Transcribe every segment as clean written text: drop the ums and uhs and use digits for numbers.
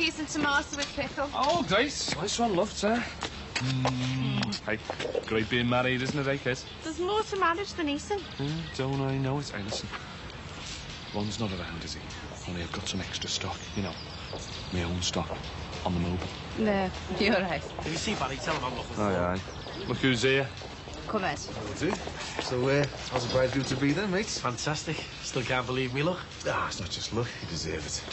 cheese and tomato with pickle. Oh, Grace. Nice one, love, sir. Hey, great being married, isn't it, eh, kid? There's more to marriage than eating. Don't I know it? Hey, listen. Ron's not around, is he? Only I've got some extra stock, you know. My own stock. On the mobile. No, you're right. If you see Barry, tell him I'm looking. Aye, aye. Look who's here. Come on. Do. So, how's the bride due to be then, mate? Fantastic. Still can't believe me luck. Ah, it's not just luck. You deserve it.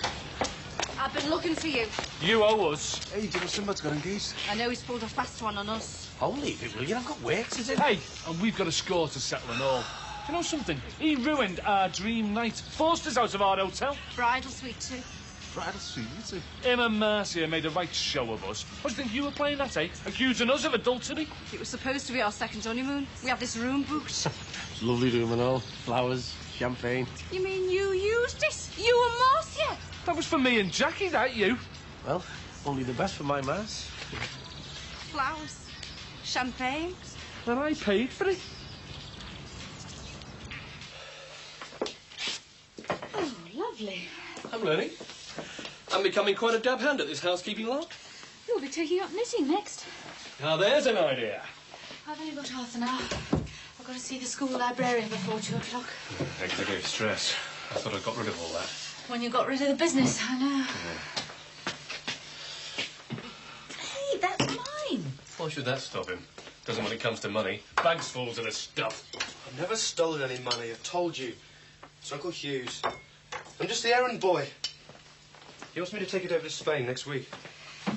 I've been looking for you. You owe us. Hey, Jimmy Sinbad's got engaged. I know he's pulled a fast one on us. Oh, leave it, will you? I've got work to do. Hey, and we've got a score to settle and all. You know something? He ruined our dream night. Forced us out of our hotel. Bridal suite too. Bridal suite, you two. Him and Marcia made a right show of us. What do you think you were playing at, eh? Accusing us of adultery? It was supposed to be our second honeymoon. We have this room booked. Lovely room and all. Flowers, champagne. You mean you used it? You and Marcia? That was for me and Jackie, that you. Well, only the best for my mass. Flowers. Champagne. And I paid for it. Oh, lovely. I'm learning. I'm becoming quite a dab hand at this housekeeping lot. You'll be taking up knitting next. Now, there's an idea. I've only got half an hour. I've got to see the school librarian before 2 o'clock. Executive stress. I thought I'd got rid of all that. When you got rid of the business, I know. Hey, that's mine. Why should that stop him? Doesn't when it comes to money. Bags full of the stuff. I've never stolen any money, I've told you. It's Uncle Hugh's. I'm just the errand boy. He wants me to take it over to Spain next week.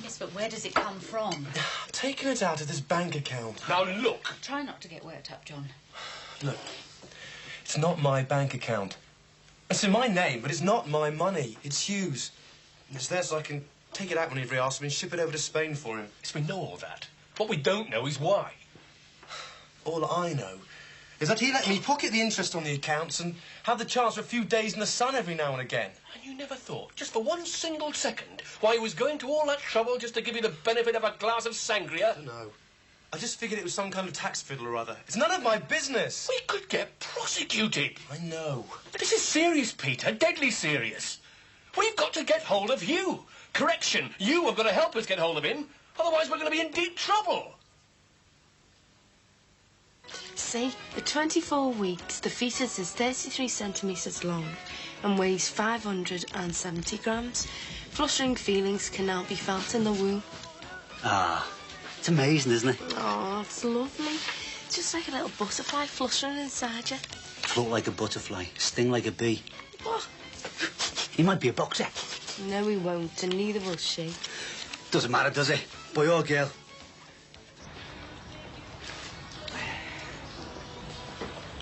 Yes, but where does it come from? I'm taking it out of this bank account. Now, look. Try not to get worked up, John. Look, it's not my bank account. It's in my name, but it's not my money. It's Hugh's. And it's there so I can take it out whenever he asks me and ship it over to Spain for him. Yes, we know all that. What we don't know is why. All I know is that he let me pocket the interest on the accounts and have the chance for a few days in the sun every now and again. And you never thought, just for one single second, why he was going to all that trouble just to give you the benefit of a glass of sangria? No. I just figured it was some kind of tax fiddle or other. It's none of my business. We could get prosecuted. I know. But this is serious, Peter, deadly serious. We've got to get hold of Hugh. Correction, you have got to help us get hold of him. Otherwise, we're going to be in deep trouble. See, at 24 weeks, the fetus is 33 centimetres long and weighs 570 grams. Fluttering feelings can now be felt in the womb. Ah, it's amazing, isn't it? Oh, it's lovely. It's just like a little butterfly fluttering inside you. Float like a butterfly, sting like a bee. What? He might be a boxer. No, he won't, and neither will she. Doesn't matter, does it? Boy or girl.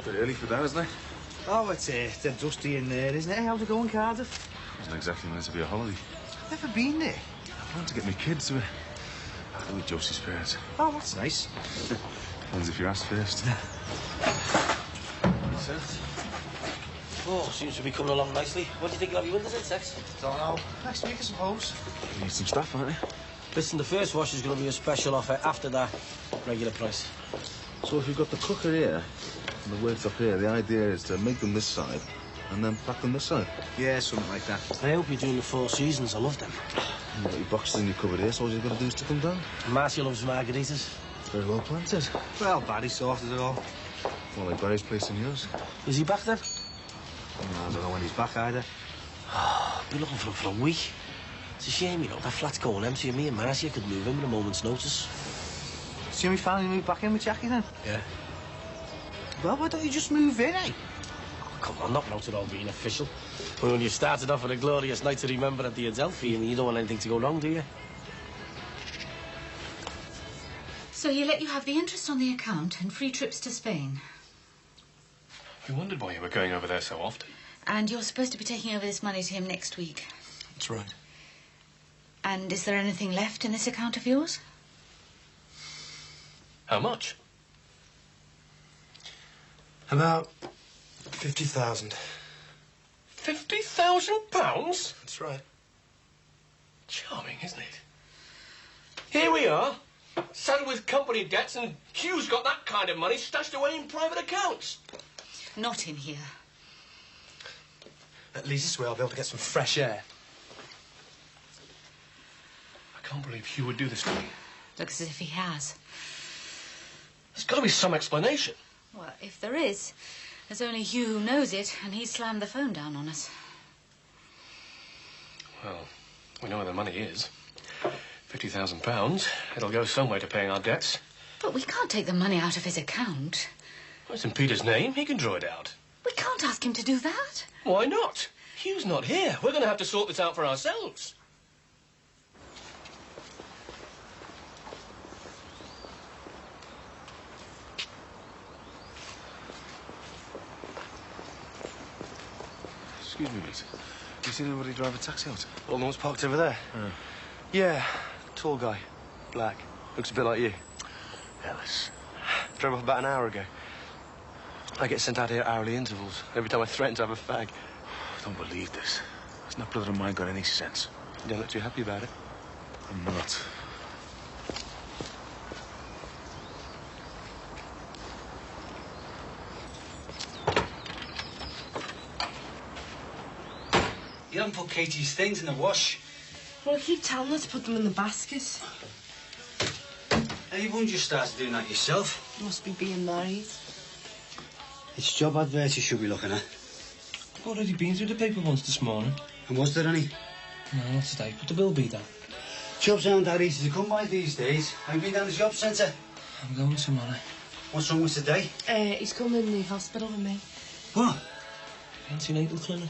Bit early for that, isn't it? Oh, it's dead dusty in there, isn't it? How's it going, Cardiff? Wasn't exactly meant to be a holiday. Never been there. I want to get my kids to it. I'll with Josie's parents. Oh, that's nice. Depends if you ask first. Oh, seems to be coming along nicely. What do you think you'll have your windows in, Sex? Don't know. Next week, I suppose. You need some stuff, aren't you? Listen, the first wash is going to be a special offer. After that, regular price. So if you've got the cooker here and the worktop here, the idea is to make them this side and then pack them this side. Yeah, something like that. I hope you're doing the Four Seasons. I love them. You've got your boxes in your cupboard here, so all you've got to do is stick them down. Marcia loves margaritas. Very well planted. Well, Barry sorted it all. More like Barry's place than yours. Is he back then? I don't know when he's back either. Oh, I've been looking for him for a week. It's a shame, you know, that flat's going empty and me and Marcia could move in with a moment's notice. So Jimmy finally moved back in with Jackie then? Yeah. Well, why don't you just move in, eh? Oh, come on, not without it all being official. Well, when you started off with a glorious night to remember at the Adelphi, and you don't want anything to go wrong, do you? So he let you have the interest on the account and free trips to Spain. We wondered why you were going over there so often. And you're supposed to be taking over this money to him next week. That's right. And is there anything left in this account of yours? How much? About 50,000. £50,000? That's right. Charming, isn't it? Here we are, saddled with company debts, and Hugh's got that kind of money stashed away in private accounts. Not in here. At least this way I'll be able to get some fresh air. can't believe Hugh would do this to me. Looks as if he has. There's got to be some explanation. Well, if there is, there's only Hugh who knows it, and he slammed the phone down on us. Well, we know where the money is. £50,000. It'll go some way to paying our debts. But we can't take the money out of his account. Well, it's in Peter's name. He can draw it out. We can't ask him to do that. Why not? Hugh's not here. We're going to have to sort this out for ourselves. Excuse me, mate. You seen anybody drive a taxi out? Well, the one's parked over there. Yeah, tall guy. Black. Looks a bit like you. Ellis. Drove off about an hour ago. I get sent out here at hourly intervals every time I threaten to have a fag. I don't believe this. Has that brother of mine got any sense? You don't look too happy about it. I'm not. You haven't put Katie's things in the wash. Well, I keep telling her to put them in the basket. Hey, you won't just start doing that yourself. You must be being married. It's job adverts you should be looking at. I've already been through the paper once this morning. And was there any? No, not today, but there will be that. Jobs aren't that easy to come by these days. Have you been down to the job centre? I'm going tomorrow. What's wrong with today? He's coming in the hospital with me. What? Antenatal clinic.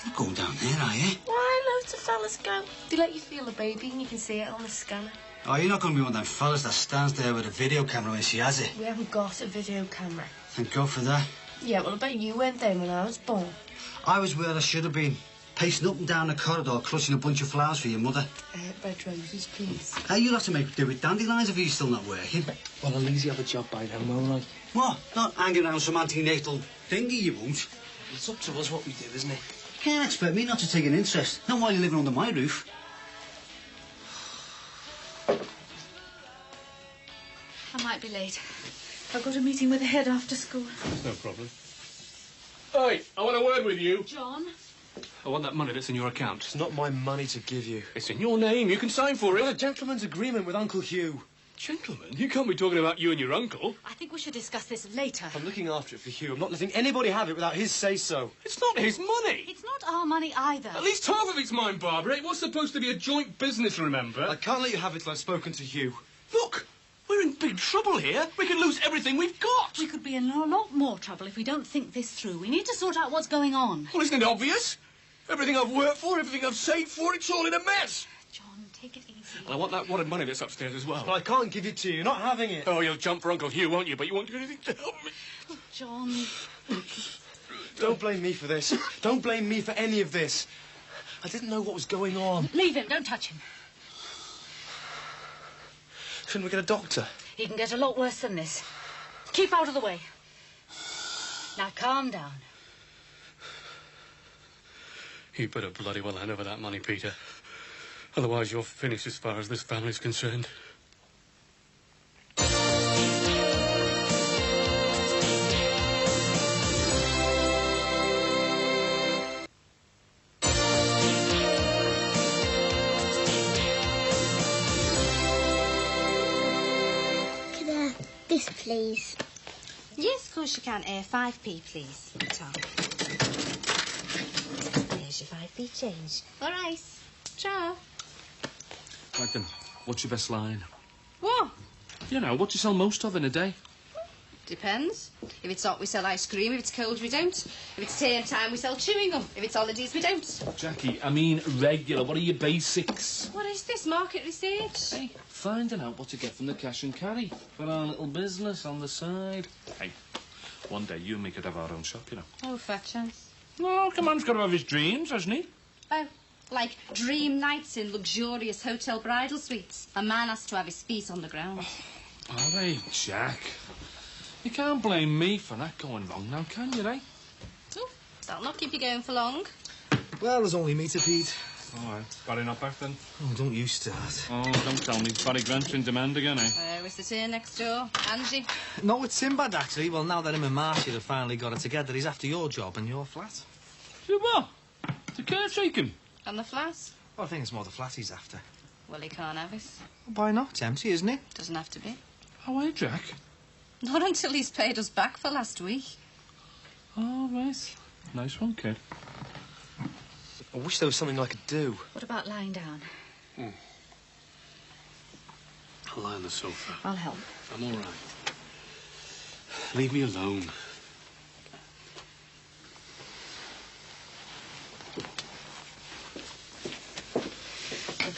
You're not going down there, are you? Why, loads of fellas go. They let you feel the baby and you can see it on the scanner. Oh, you're not going to be one of them fellas that stands there with a video camera when she has it. We haven't got a video camera. Thank God for that. Yeah, well, I bet you weren't there when I was born. I was where I should have been. Pacing up and down the corridor, clutching a bunch of flowers for your mother. Red roses, please. Hey, you'll have to make do with dandelions if he's still not working. Well, at least you have a job by then, won't I? What? Not hanging around some antenatal thingy, you won't. It's up to us what we do, isn't it? You can't expect me not to take an interest. Not while you're living under my roof. I might be late. I've got a meeting with the head after school. No problem. Hey, I want a word with you. John? I want that money that's in your account. It's not my money to give you. It's in your name. You can sign for It's a it. gentleman's agreement with Uncle Hugh. Gentlemen, you can't be talking about you and your uncle. I think we should discuss this later. I'm looking after it for Hugh. I'm not letting anybody have it without his say-so. It's not his money. It's not our money either. At least half of it's mine, Barbara. It was supposed to be a joint business, remember? I can't let you have it till I've spoken to Hugh. Look, we're in big trouble here. We could lose everything we've got. We could be in a lot more trouble if we don't think this through. We need to sort out what's going on. Well, isn't it obvious? Everything I've worked for, everything I've saved for, it's all in a mess. John, take it easy. And I want that wadded money that's upstairs as well. But I can't give it to you. You're not having it. Oh, you'll jump for Uncle Hugh, won't you? But you won't do anything to help me. Oh, John. Don't blame me for this. Don't blame me for any of this. I didn't know what was going on. Leave him. Don't touch him. Shouldn't we get a doctor? He can get a lot worse than this. Keep out of the way. Now, calm down. You better bloody well hand over that money, Peter. Otherwise, you're finished as far as this family's concerned. This, please. Yes, of course you can. 5p, please. Tom. There's your 5p change. All right. Ciao. Right then, what's your best line? What? You know, what do you sell most of in a day? Depends. If it's hot, we sell ice cream. If it's cold, we don't. If it's term time, we sell chewing gum. If it's holidays, we don't. Jackie, I mean regular. What are your basics? What is this, market research? Hey, finding out what to get from the cash and carry for our little business on the side. Hey, one day you and me could have our own shop, you know. Oh, fat chance. Oh, come on, he's got to have his dreams, hasn't he? Oh, like dream nights in luxurious hotel bridal suites. A man has to have his feet on the ground. All right, Jack. You can't blame me for that going wrong now, can you, eh? Oh, that'll not keep you going for long. Well, there's only me to Pete. All right, Barry not back then? Oh, don't you start. Oh, don't tell me. Barry Grant's in demand again, eh? It's the turn next door. Angie. No, it's Sinbad, actually. Well, now that him and Marcia have finally got it together, he's after your job and your flat. You what? The caretaking? And the flat. Well, I think it's more the flat he's after. Well, he can't have it. Why not? It's empty, isn't it? Doesn't have to be. How are you, Jack? Not until he's paid us back for last week. Oh, right. Nice one, kid. I wish there was something I could do. What about lying down? I'll lie on the sofa. I'll help. I'm all right. Leave me alone.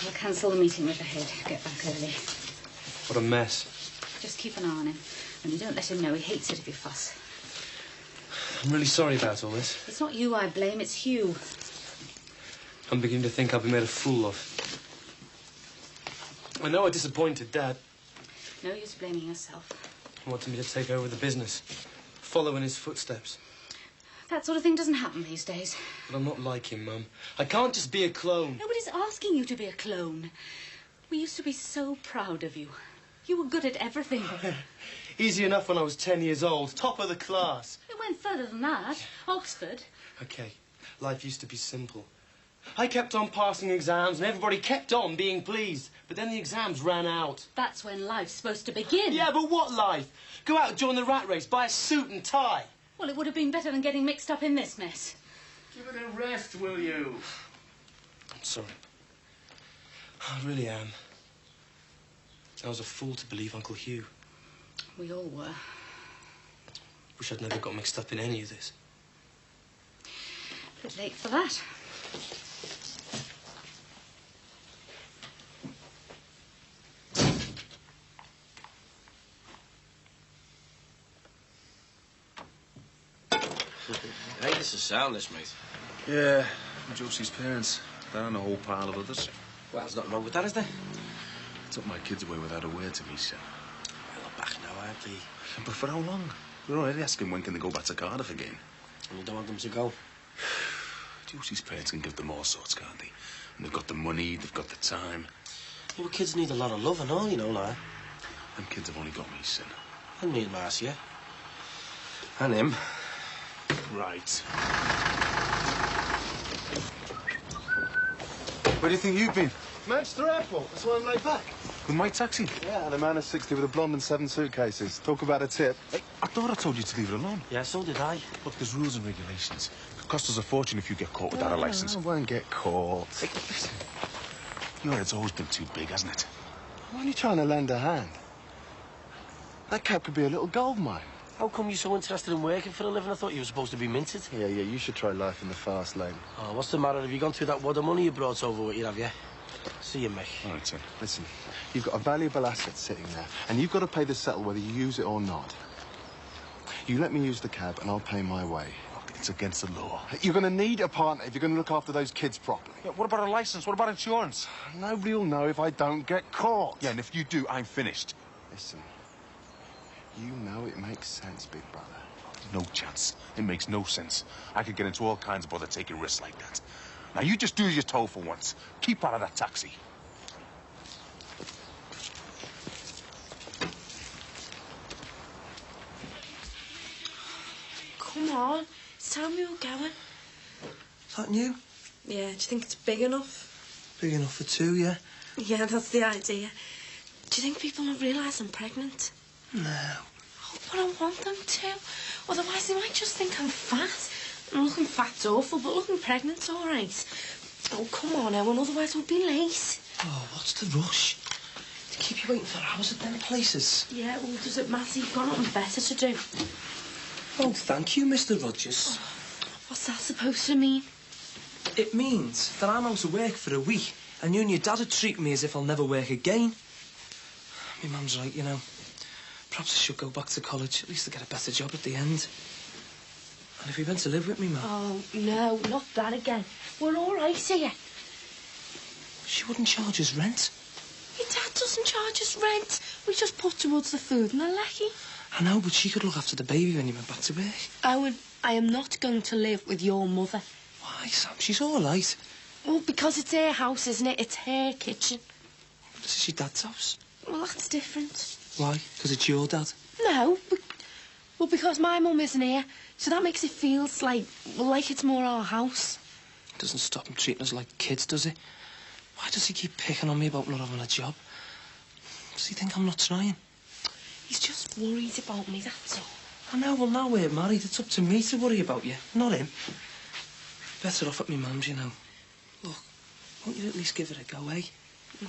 We'll cancel the meeting with the head. Get back early. What a mess. Just keep an eye on him. And you don't let him know. He hates it if you fuss. I'm really sorry about all this. It's not you I blame, it's Hugh. I'm beginning to think I've been made a fool of. I know I disappointed Dad. No use blaming yourself. He wanted me to take over the business, follow in his footsteps. That sort of thing doesn't happen these days. But I'm not like him, Mum. I can't just be a clone. Nobody's asking you to be a clone. We used to be so proud of you. You were good at everything. Easy enough when I was 10 years old, top of the class. It went further than that. Oxford. OK, life used to be simple. I kept on passing exams and everybody kept on being pleased. But then the exams ran out. That's when life's supposed to begin. Yeah, but what life? Go out and join the rat race, buy a suit and tie. Well, it would have been better than getting mixed up in this mess. Give it a rest, will you? I'm sorry. I really am. I was a fool to believe Uncle Hugh. We all were. Wish I'd never got mixed up in any of this. Bit late for that. Hey, this is soundless, mate. Yeah, Josie's parents. They're and a whole pile of others. Well, there's nothing wrong with that, is there? Took my kids away without a word to me, sir. Well, I'm back now, aren't we? But for how long? We're already asking when can they go back to Cardiff again. And you don't want them to go? Josie's parents can give them all sorts, can't they? And they've got the money, they've got the time. Well, kids need a lot of love and all, you know, now. Them kids have only got me, son. And me and Marcia. And him. Right. Where do you think you've been? Manchester Airport. That's why I'm laid back. With my taxi? Yeah, and a man of 60 with a blonde and 7 suitcases. Talk about a tip. Hey, I thought I told you to leave it alone. Yeah, so did I. Look, there's rules and regulations. It could cost us a fortune if you get caught without a licence. I won't get caught. Hey, listen. Your head's always been too big, hasn't it? I'm only trying to lend a hand. That cab could be a little gold mine. How come you're so interested in working for a living? I thought you were supposed to be minted. Yeah, you should try life in the fast lane. Oh, what's the matter? Have you gone through that wad of money you brought over with you, have you? See you, Mick. All right, sir. Listen, you've got a valuable asset sitting there, and you've got to pay the settle whether you use it or not. You let me use the cab, and I'll pay my way. Look, it's against the law. You're going to need a partner if you're going to look after those kids properly. Yeah, what about a licence? What about insurance? Nobody will know if I don't get caught. Yeah, and if you do, I'm finished. Listen, you know it makes sense, big brother. No chance. It makes no sense. I could get into all kinds of bother taking risks like that. Now, you just do as you're told for once. Keep out of that taxi. Come on. It's time we were going. Is that new? Yeah, do you think it's big enough? Big enough for two, yeah? Yeah, that's the idea. Do you think people will realise I'm pregnant? No. Oh, but I want them to. Otherwise, they might just think I'm fat. And looking fat's awful, but looking pregnant's all right. Oh, come on, Owen, otherwise we'll be late. Oh, what's the rush? To keep you waiting for hours at them places. Yeah, well, does it matter? You've got nothing better to do. Oh, thank you, Mr. Rogers. What's that supposed to mean? It means that I'm out of work for a week, and you and your dad would treat me as if I'll never work again. My mum's right, you know. Perhaps I should go back to college. At least I'll get a better job at the end. And if you went to live with me, Mum? Oh, no, not that again. We're all right here. She wouldn't charge us rent. Your dad doesn't charge us rent. We just put towards the food and the lecky. I know, but she could look after the baby when you went back to work. Owen, I am not going to live with your mother. Why, Sam? She's all right. Well, because it's her house, isn't it? It's her kitchen. This is your dad's house. Well, that's different. Why? Because it's your dad? No, well, because my mum isn't here, so that makes it feel like it's more our house. It doesn't stop him treating us like kids, does it? Why does he keep picking on me about not having a job? Does he think I'm not trying? He's just worried about me, that's all. I know, well, now we're married. It's up to me to worry about you, not him. Better off at me mum's, you know. Look, won't you at least give it a go, eh? No.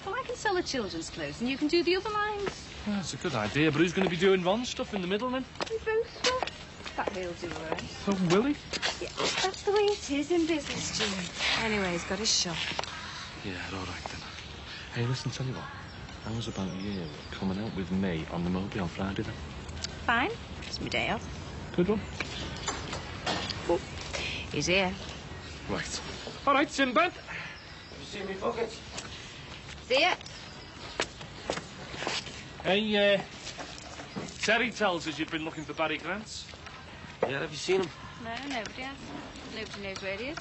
Well, I can sell the children's clothes and you can do the other lines. Yeah, that's a good idea, but who's going to be doing Ron's stuff in the middle, then? We both stuff. That he'll do all right. Oh, will he? Yeah, that's the way it is in business, Jim. Anyway, he's got his shop. Yeah, all right, then. Hey, listen, tell you what. How was about you coming out with me on the Moby on Friday, then? Fine. It's my day off. Good one. Oh, he's here. Right. All right, Sinbad. Have you seen me pockets? See ya. Hey, Terry tells us you've been looking for Barry Grants. Yeah, have you seen him? No, nobody has. Nobody knows where he is.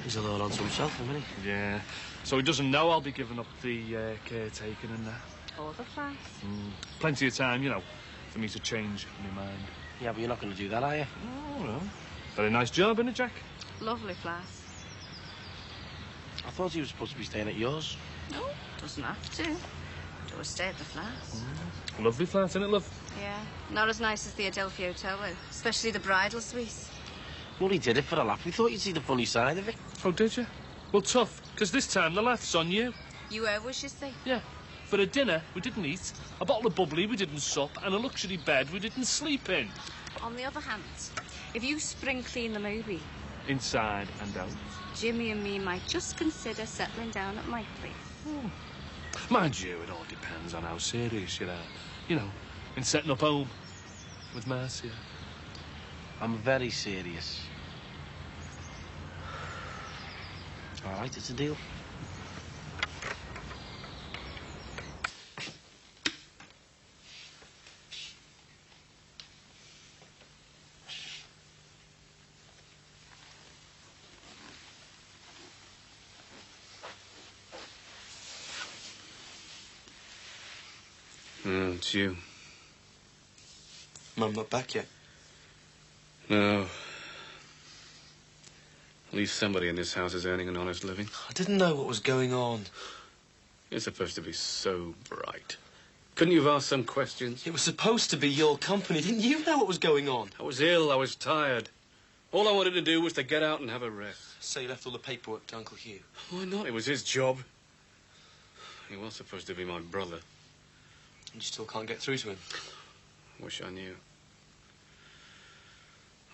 He's a little on to himself, isn't he? Yeah. So he doesn't know I'll be giving up the caretaking and that. Or the flat. Plenty of time, you know, for me to change my mind. Yeah, but you're not going to do that, are you? Oh, well. Very nice job, innit, Jack? Lovely flat. I thought he was supposed to be staying at yours. No, doesn't have to. Just stay at the flat. Lovely flat, isn't it, love? Yeah. Not as nice as the Adelphi Hotel, though. Especially the bridal suite. Well, he did it for a laugh. We thought you'd see the funny side of it. Oh, did you? Well, tough, because this time the laugh's on you. You have wishes, see? Yeah. For a dinner we didn't eat, a bottle of bubbly we didn't sup, and a luxury bed we didn't sleep in. On the other hand, if you spring clean the movie... Inside and out. Jimmy and me might just consider settling down at my place. Mind you, it all depends on how serious you are. You know, in setting up home with Marcia. I'm very serious. All right, it's a deal. It's you. Mum not back yet? No. At least somebody in this house is earning an honest living. I didn't know what was going on. You're supposed to be so bright. Couldn't you have asked some questions? It was supposed to be your company. Didn't you know what was going on? I was ill. I was tired. All I wanted to do was to get out and have a rest. So you left all the paperwork to Uncle Hugh? Why not? It was his job. He was supposed to be my brother. And you still can't get through to him? Wish I knew.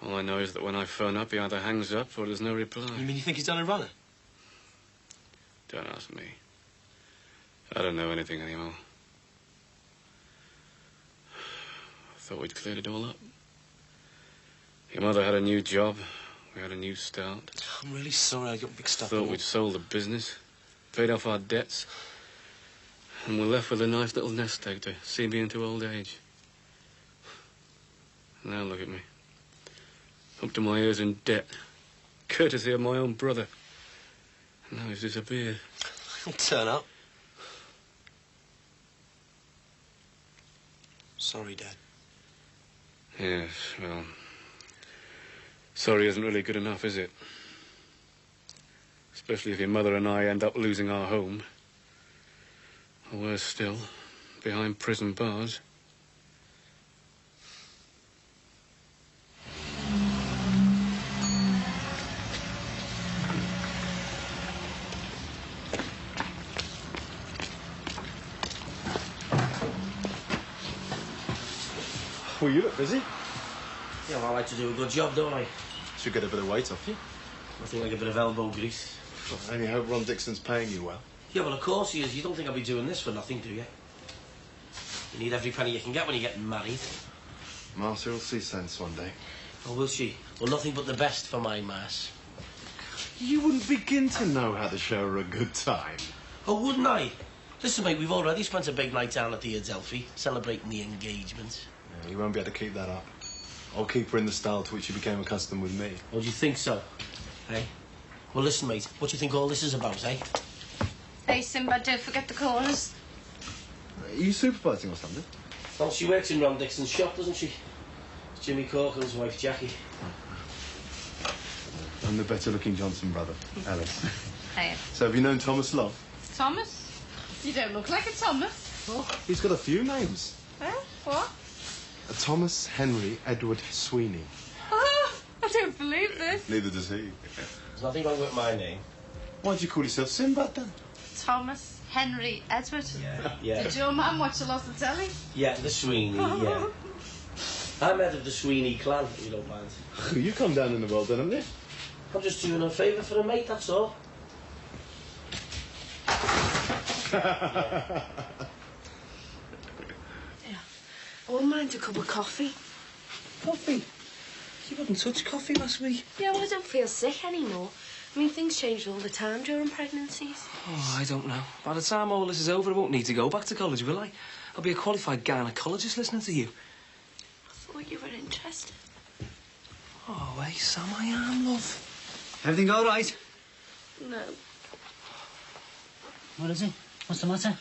All I know is that when I phone up, he either hangs up or there's no reply. You mean you think he's done a runner? Don't ask me. I don't know anything anymore. I thought we'd cleared it all up. Your mother had a new job. We had a new start. I'm really sorry I got mixed up. Thought we'd sold the business, paid off our debts, and we're left with a nice little nest egg to see me into old age. Now look at me. Up to my ears in debt, courtesy of my own brother. And now he's disappeared. He'll turn up. Sorry, Dad. Yes, well, sorry isn't really good enough, is it? Especially if your mother and I end up losing our home. Or worse still, behind prison bars. Well, you look busy. Yeah, well, I like to do a good job, don't I? Should get a bit of weight off you. Nothing like a bit of elbow grease. I only hope Ron Dixon's paying you well. Yeah, well, of course he is. You don't think I'll be doing this for nothing, do you? You need every penny you can get when you're getting married. Marcia will see sense one day. Oh, will she? Well, nothing but the best for my Mars. You wouldn't begin to know how to show her a good time. Oh, wouldn't I? Listen, mate, we've already spent a big night down at the Adelphi, celebrating the engagement. Yeah, you won't be able to keep that up. I'll keep her in the style to which you became accustomed with me. Oh, do you think so? Hey? Well, listen, mate, what do you think all this is about, eh? Hey, Sinbad, don't forget the corners. Are you supervising or something? Well, she works in Ron Dixon's shop, doesn't she? It's Jimmy Corcoran's wife, Jackie. I'm the better-looking Johnson brother, Alice. Hiya. So have you known Thomas long? Thomas? You don't look like a Thomas. Oh, he's got a few names. What? Thomas Henry Edward Sweeney. Oh, I don't believe this. Neither does he. There's nothing wrong with my name. Why'd you call yourself Sinbad, then? Thomas Henry Edward. Yeah. Did your mum watch a lot of telly? Yeah, the Sweeney, yeah. I'm head of the Sweeney clan, if you don't mind. You come down in the world, then, haven't you? I'm just doing a favour for a mate, that's all. Yeah. I wouldn't mind a cup of coffee. Coffee? You wouldn't touch coffee last week. Yeah, well, I don't feel sick anymore. I mean, things change all the time during pregnancies. Oh, I don't know. By the time all this is over, I won't need to go back to college, will I? I'll be a qualified gynecologist listening to you. I thought you were interested. Oh, hey, Sam, I am, love. Everything all right? No. What is it? What's the matter?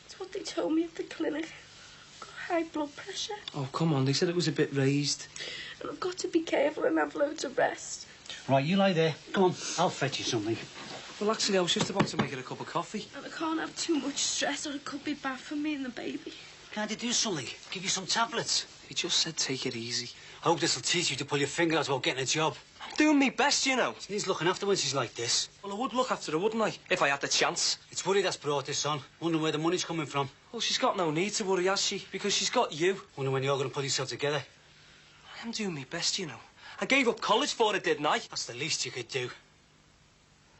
It's what they told me at the clinic. I've got high blood pressure. Oh, come on, they said it was a bit raised. And I've got to be careful and have loads of rest. Right, you lie there. Come on, I'll fetch you something. Well, actually, I was just about to make it a cup of coffee. And I can't have too much stress or it could be bad for me and the baby. Can't you do something? Give you some tablets. He just said take it easy. Hope this'll teach you to pull your finger out about getting a job. I'm doing me best, you know. She needs looking after when she's like this. Well, I would look after her, wouldn't I? If I had the chance. It's worry that's brought this on. Wondering where the money's coming from. Well, she's got no need to worry, has she? Because she's got you. Wondering when you're going to pull yourself together. I am doing me best, you know. I gave up college for it, didn't I? That's the least you could do.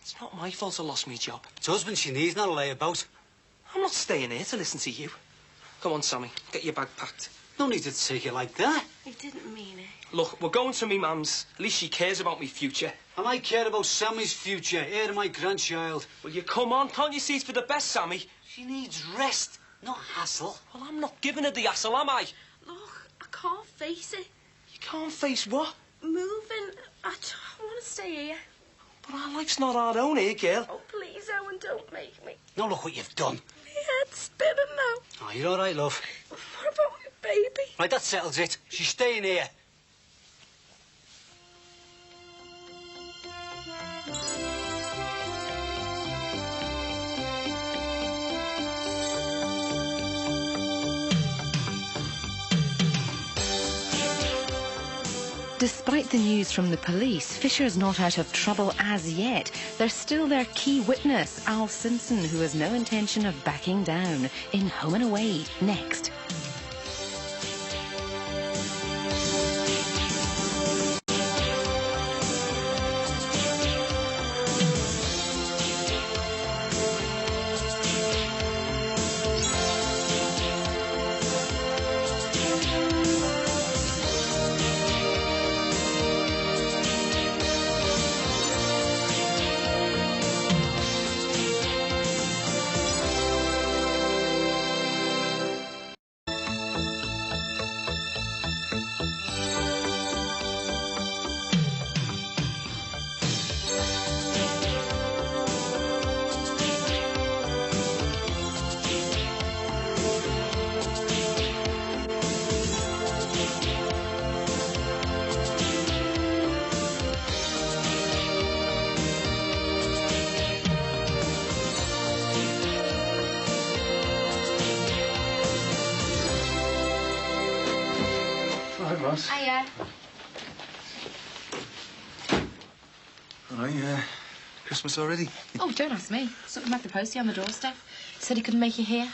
It's not my fault I lost me job. It's husband she needs, not a layabout. I'm not staying here to listen to you. Come on, Sammy. Get your bag packed. No need to take it like that. I didn't mean it. Look, we're going to me mum's. At least she cares about me future. And I care about Sammy's future, heir to my grandchild. Will you come on? Can't you see it's for the best, Sammy? She needs rest, not hassle. Well, I'm not giving her the hassle, am I? Look, I can't face it. You can't face what? Moving. I want to stay here. But our life's not our own here, girl. Oh, please, Owen, don't make me. Now look what you've done. My head's spinning now. Oh, you're all right, love. What about my baby? Right, that settles it. She's staying here. Despite the news from the police, Fisher's not out of trouble as yet. There's still their key witness, Al Simpson, who has no intention of backing down. In Home and Away, next. Ross. Hiya. Hi, Christmas already? Oh, don't ask me. Something like the postie on the doorstep. Said he couldn't make you here.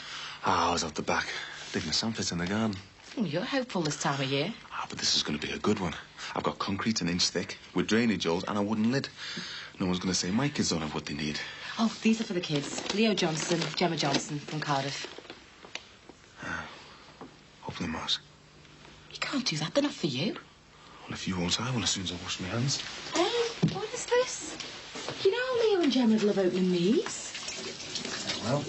Ah, I was out the back, digging the sandpits in the garden. Oh, you're hopeful this time of year. Ah, but this is going to be a good one. I've got concrete an inch thick, with drainage holes and a wooden lid. No one's going to say my kids don't have what they need. Oh, these are for the kids. Leo Johnson, Gemma Johnson from Cardiff. Open them, Ross. You can't do that. They're not for you. Well, if you won't, I will as soon as I wash my hands. Hey, what is this? You know Leo and Gemma love opening these. Well,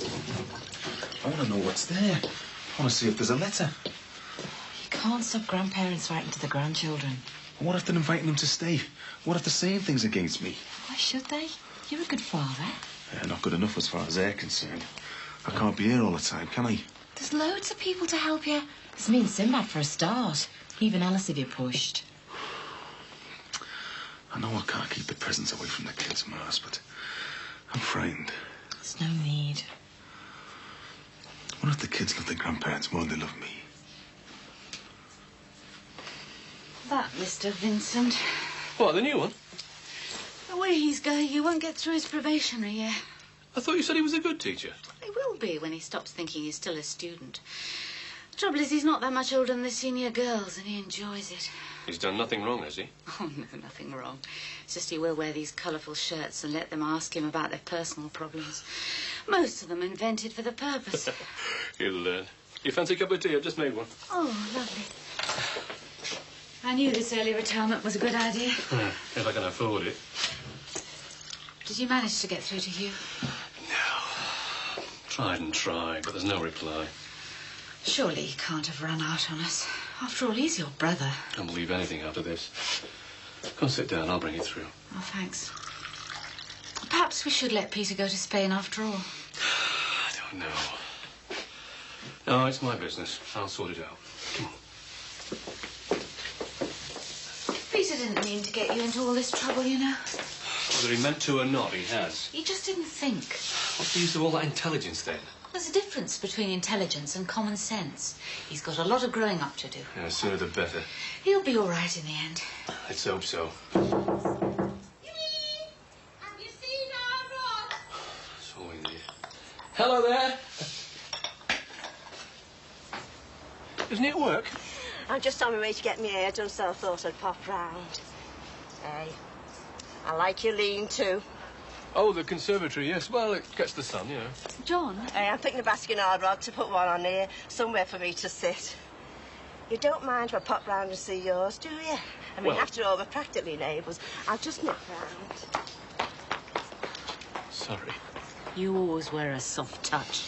I want to know what's there. I want to see if there's a letter. You can't stop grandparents writing to the grandchildren. What if they're inviting them to stay? What if they're saying things against me? Why should they? You're a good father. Yeah, not good enough as far as they're concerned. I can't be here all the time, can I? There's loads of people to help you. There's me and Sinbad for a start. Even Alice if you're pushed. I know I can't keep the presents away from the kids, Mars, but I'm frightened. There's no need. What if the kids love their grandparents more than they love me? That Mr. Vincent. What, the new one? The way he's going, he won't get through his probationary year. I thought you said he was a good teacher. He will be when he stops thinking he's still a student. The trouble is, he's not that much older than the senior girls, and he enjoys it. He's done nothing wrong, has he? Oh, no, nothing wrong. It's just he will wear these colourful shirts and let them ask him about their personal problems. Most of them invented for the purpose. He'll learn. You fancy a cup of tea? I've just made one. Oh, lovely. I knew this early retirement was a good idea. If I can afford it. Did you manage to get through to Hugh? No. Tried and tried, but there's no reply. Surely he can't have run out on us. After all, he's your brother. I don't believe anything after this. Come sit down, I'll bring it through. Oh, thanks. Perhaps we should let Peter go to Spain after all. I don't know. No, it's my business. I'll sort it out. Come on. Peter didn't mean to get you into all this trouble, you know. Whether he meant to or not, he has. He just didn't think. What's the use of all that intelligence, then? There's a difference between intelligence and common sense. He's got a lot of growing up to do. Yeah, sooner the better. He'll be all right in the end. Let's hope so. Have you seen our rod? That's all we need. Hello there. Isn't it at work? I'm just on my way to get my hair done, so I thought I'd pop round. Hey, I like your lean-to. Oh, the conservatory, yes. Well, it gets the sun, you know. John? Hey, I'm thinking of asking our rod to put one on here, somewhere for me to sit. You don't mind if I pop round and see yours, do you? I mean, Well, after all, we're practically neighbours. I'll just nip round. Sorry. You always wear a soft touch.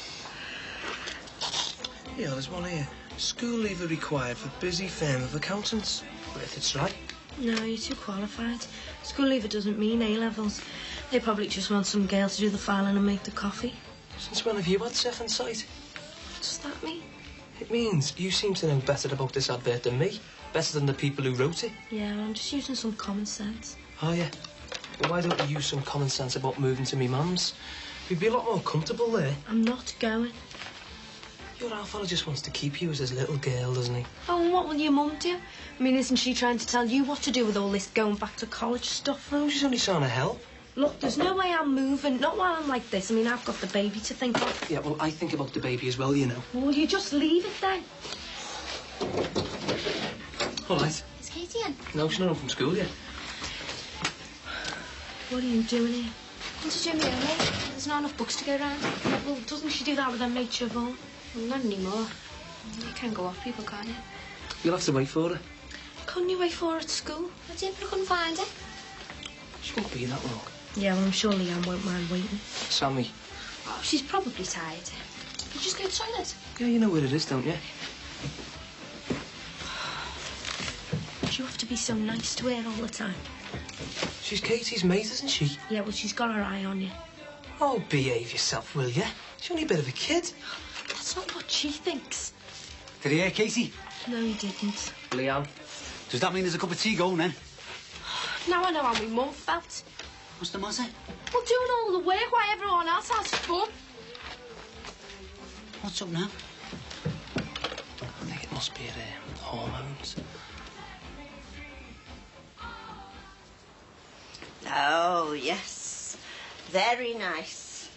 Yeah, there's one here. School leaver required for busy firm of accountants. But if it's right. No, you're too qualified. School leaver doesn't mean A-levels. They probably just want some girl to do the filing and make the coffee. Since when have you had second sight? What does that mean? It means you seem to know better about this advert than me. Better than the people who wrote it. Yeah, I'm just using some common sense. Oh, yeah? Well, why don't you use some common sense about moving to me mum's? You'd be a lot more comfortable there. I'm not going. Your old fella just wants to keep you as his little girl, doesn't he? Oh, and what will your mum do? I mean, isn't she trying to tell you what to do with all this going back to college stuff? No, she's only trying to help. Look, there's no way I'm moving, not while I'm like this. I mean, I've got the baby to think of. Yeah, well, I think about the baby as well, you know. Well, you just leave it then. All right. Is Katie in? No, she's not home from school yet. What are you doing here? Want to do me away? There's not enough books to go round. Well, doesn't she do that with her mate Siobhan? Well, not anymore. You can go off people, can't you? You'll have to wait for her. Couldn't you wait for her at school? I did, but I couldn't find her. She won't be that long. Yeah, well, I'm sure Leanne won't mind waiting. Sammy. Oh, she's probably tired. You just go to the toilet. Yeah, you know where it is, don't you? Do you have to be so nice to her all the time? She's Katie's mate, isn't she? Yeah, well, she's got her eye on you. Oh, behave yourself, will you? She's only a bit of a kid. That's not what she thinks. Did you hear Katie? No, he didn't. Leanne. Does that mean there's a cup of tea going then? Now I know how my mum felt. What's the matter? Well, doing all the work while everyone else has fun. What's up now? I think it must be her hormones. Oh, yes. Very nice.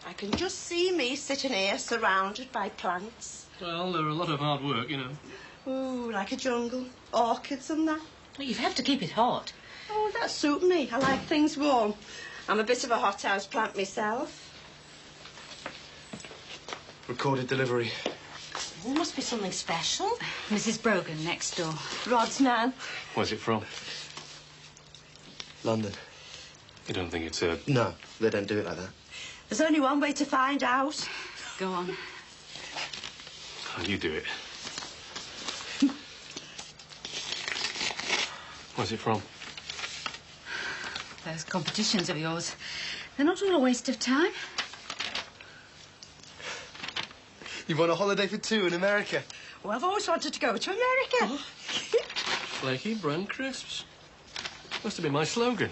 I can just see me sitting here surrounded by plants. Well, they're a lot of hard work, you know. Ooh, like a jungle. Orchids and that. Well, you'd have to keep it hot. Oh, that suits me. I like things warm. I'm a bit of a hothouse plant myself. Recorded delivery. It must be something special. Mrs. Brogan next door. Rod's nan. Where's it from? London. You don't think it's a... No, they don't do it like that. There's only one way to find out. Go on. Oh, you do it. Where's it from? Those competitions of yours, they're not all a waste of time. You've won a holiday for 2 in America. Well, I've always wanted to go to America. Flaky brand crisps. Must have been my slogan.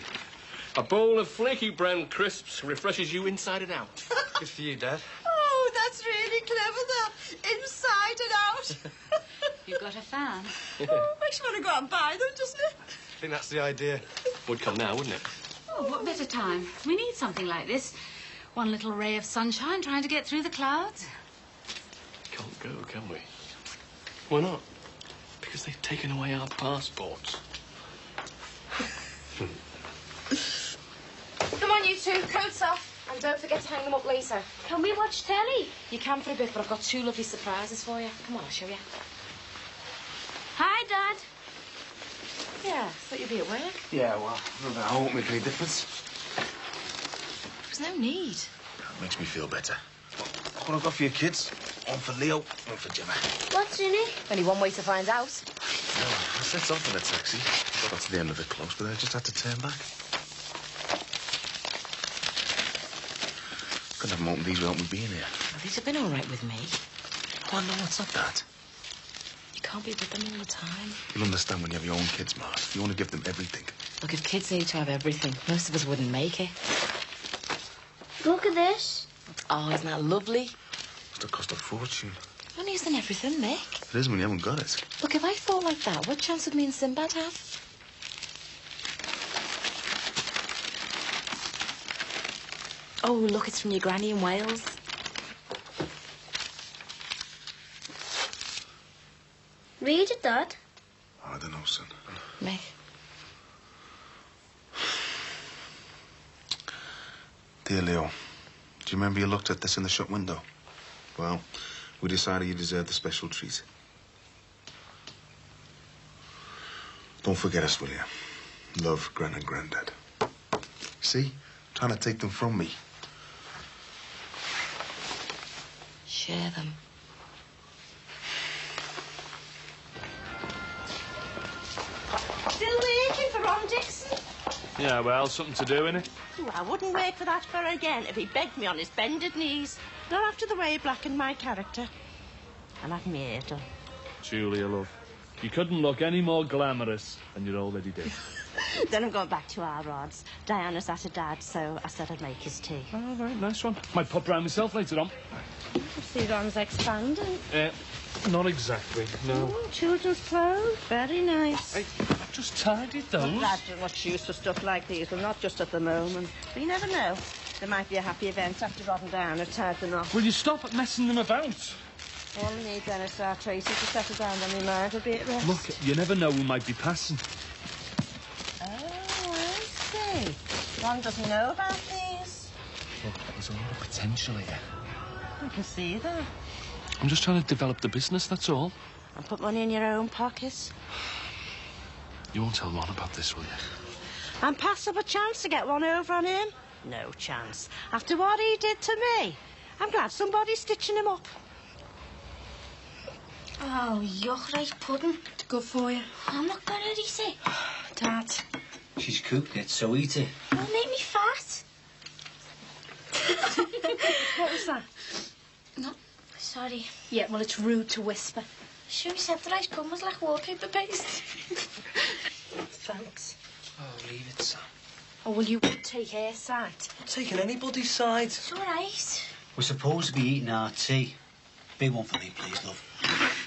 A bowl of flaky brown crisps refreshes you inside and out. Good for you, Dad. Oh, that's really clever, that. Inside and out. You've got a fan. Oh, makes you want to go out and buy them, doesn't it? I think that's the idea. Would come now, wouldn't it? Oh, what better time? We need something like this. One little ray of sunshine trying to get through the clouds. Can't go, can we? Why not? Because they've taken away our passports. Come on, you two, coats off. And don't forget to hang them up later. Can we watch telly? You can for a bit, but I've got 2 lovely surprises for you. Come on, I'll show you. Hi, Dad. Yeah, thought you'd be at work. Yeah, well, I won't make any difference. There's no need. That makes me feel better. What I've got for your kids? One for Leo, one for Gemma. What's in it? Only one way to find out. I set off in a taxi. Got to the end of it close, but I just had to turn back. Couldn't have them opened these without me being here. Well, these have been all right with me. Oh, no, what's up, Dad? You can't be with them all the time. You'll understand when you have your own kids, Mark. You want to give them everything. Look, if kids need to have everything, most of us wouldn't make it. Look at this. Oh, isn't that lovely? Must have cost a fortune. Money isn't everything, Mick. It is when you haven't got it. Look, if I thought like that, what chance would me and Sinbad have? Oh, look, it's from your granny in Wales. Read it, Dad. I don't know, son. Mick. Dear Leo, do you remember you looked at this in the shop window? Well, we decided you deserved a special treat. Don't forget us, will you? Love, Gran and Grandad. See? Trying to take them from me. Share them. Still waiting for Ron Dixon? Yeah, well, something to do, innit? Ooh, I wouldn't wait for that fella again if he begged me on his bended knees. Not after the way he blackened my character. And I've made him. Julia, love, you couldn't look any more glamorous than you already did. Then I'm going back to our rods. Diana's at her dad, so I said I'd make his tea. Oh, very nice one. Might pop round myself later on. I see Ron's expanding. Not exactly, no. Oh, children's clothes. Very nice. Hey, I've just tidied those. Glad you're much use for stuff like these. Well, not just at the moment. But you never know. There might be a happy event after Rod and Diana have tied them off. Will you stop at messing them about? All I need then is our Tracy to settle down on my mind. I'll be at rest. Look, you never know who might be passing. Oh, I see. Ron doesn't know about these. Look, there's a lot of potential here. I can see that. I'm just trying to develop the business, that's all. And put money in your own pocket. You won't tell Ron about this, will you? And pass up a chance to get one over on him? No chance. After what he did to me, I'm glad somebody's stitching him up. Oh, yuck, rice pudding. Good for you. I'm not gonna eat it. Dad. She's cooked it, so eat it. It'll make me fat. What was that? No, sorry. Yeah, well, it's rude to whisper. Sure you said the rice pudding was like wallpaper paste. Thanks. Oh, leave it, Sam. Or will you take her side? I'm taking anybody's side. It's all right. We're supposed to be eating our tea. Big one for me, please, love.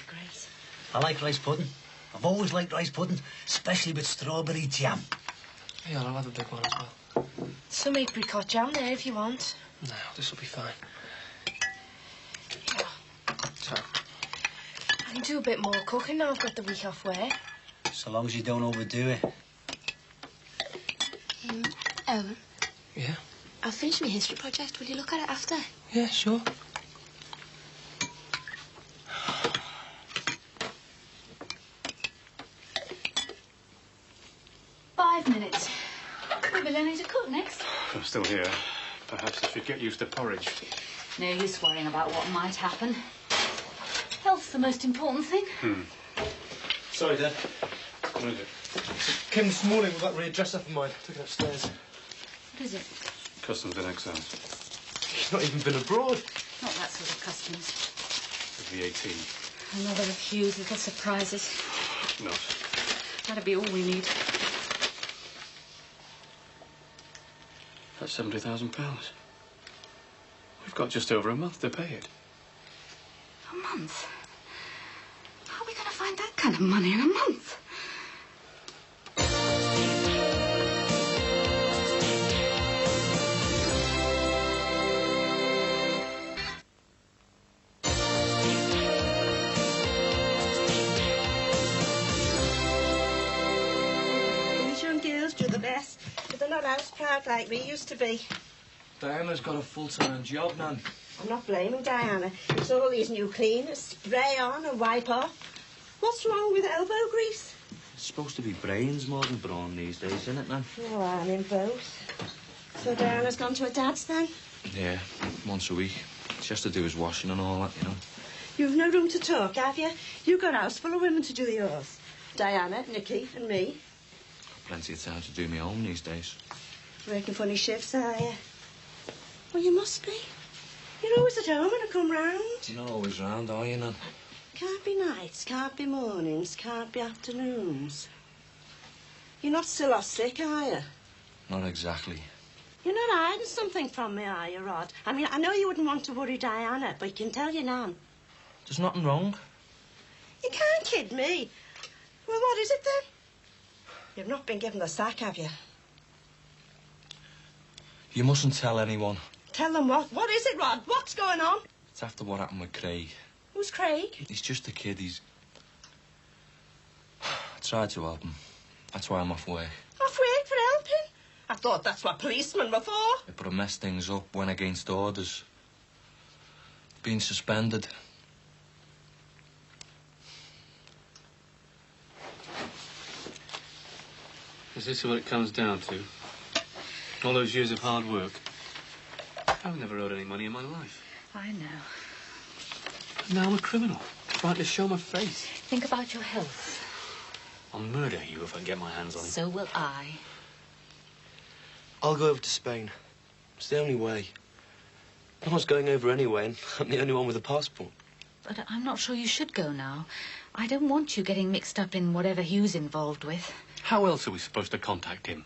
Great. I like rice pudding. I've always liked rice pudding, especially with strawberry jam. Yeah, I'll have a big one as well. Some apricot jam there if you want. No, this will be fine. Yeah. So, I can do a bit more cooking now I've got the week off work. So long as you don't overdo it. Owen, yeah? I'll finish my history project. Will you look at it after? Yeah, sure. Minutes. We'll be learning to cook next. I'm still here. Perhaps I should get used to porridge. No use worrying about what might happen. Health's the most important thing. Sorry, Dad. What is it? Came this morning with that red dresser of mine. Took it upstairs. What is it? Customs and excise. He's not even been abroad. Not that sort of customs. The VAT. Another of Hugh's little surprises. Not. That'd be all we need. That's £70,000. We've got just over a month to pay it. A month? How are we going to find that kind of money in a month? These young girls do the best, but they're not house proud like we used to be. Diana's got a full-time job, Nan. I'm not blaming Diana. It's all these new cleaners. Spray on and wipe off. What's wrong with elbow grease? It's supposed to be brains more than brawn these days, isn't it, Nan? Oh, I'm in both. So Diana's gone to her dad's then? Yeah, once a week. She has to do his washing and all that, you know. You've no room to talk, have you? You've got a house full of women to do yours. Diana, Nikki and me. Plenty of time to do my own these days. Working funny shifts, are you? Well, you must be. You're always at home when I come round. You're not always round, are you, Nan? Can't be nights, can't be mornings, can't be afternoons. You're not still off sick, are you? Not exactly. You're not hiding something from me, are you, Rod? I mean, I know you wouldn't want to worry Diana, but you can tell your nan. There's nothing wrong. You can't kid me. Well, what is it then? You've not been given the sack, have you? You mustn't tell anyone. Tell them what? What is it, Rod? What's going on? It's after what happened with Craig. Who's Craig? He's just a kid. I tried to help him. That's why I'm off work. Off work for helping? I thought that's what policemen were for. Yeah, but I messed things up, went against orders. Being suspended. Is this what it comes down to? All those years of hard work. I've never owed any money in my life. I know. Now I'm a criminal, trying to show my face. Think about your health. I'll murder you if I get my hands on him. So will I. I'll go over to Spain. It's the only way. No one's going over anyway, and I'm the only one with a passport. But I'm not sure you should go now. I don't want you getting mixed up in whatever Hugh's involved with. How else are we supposed to contact him?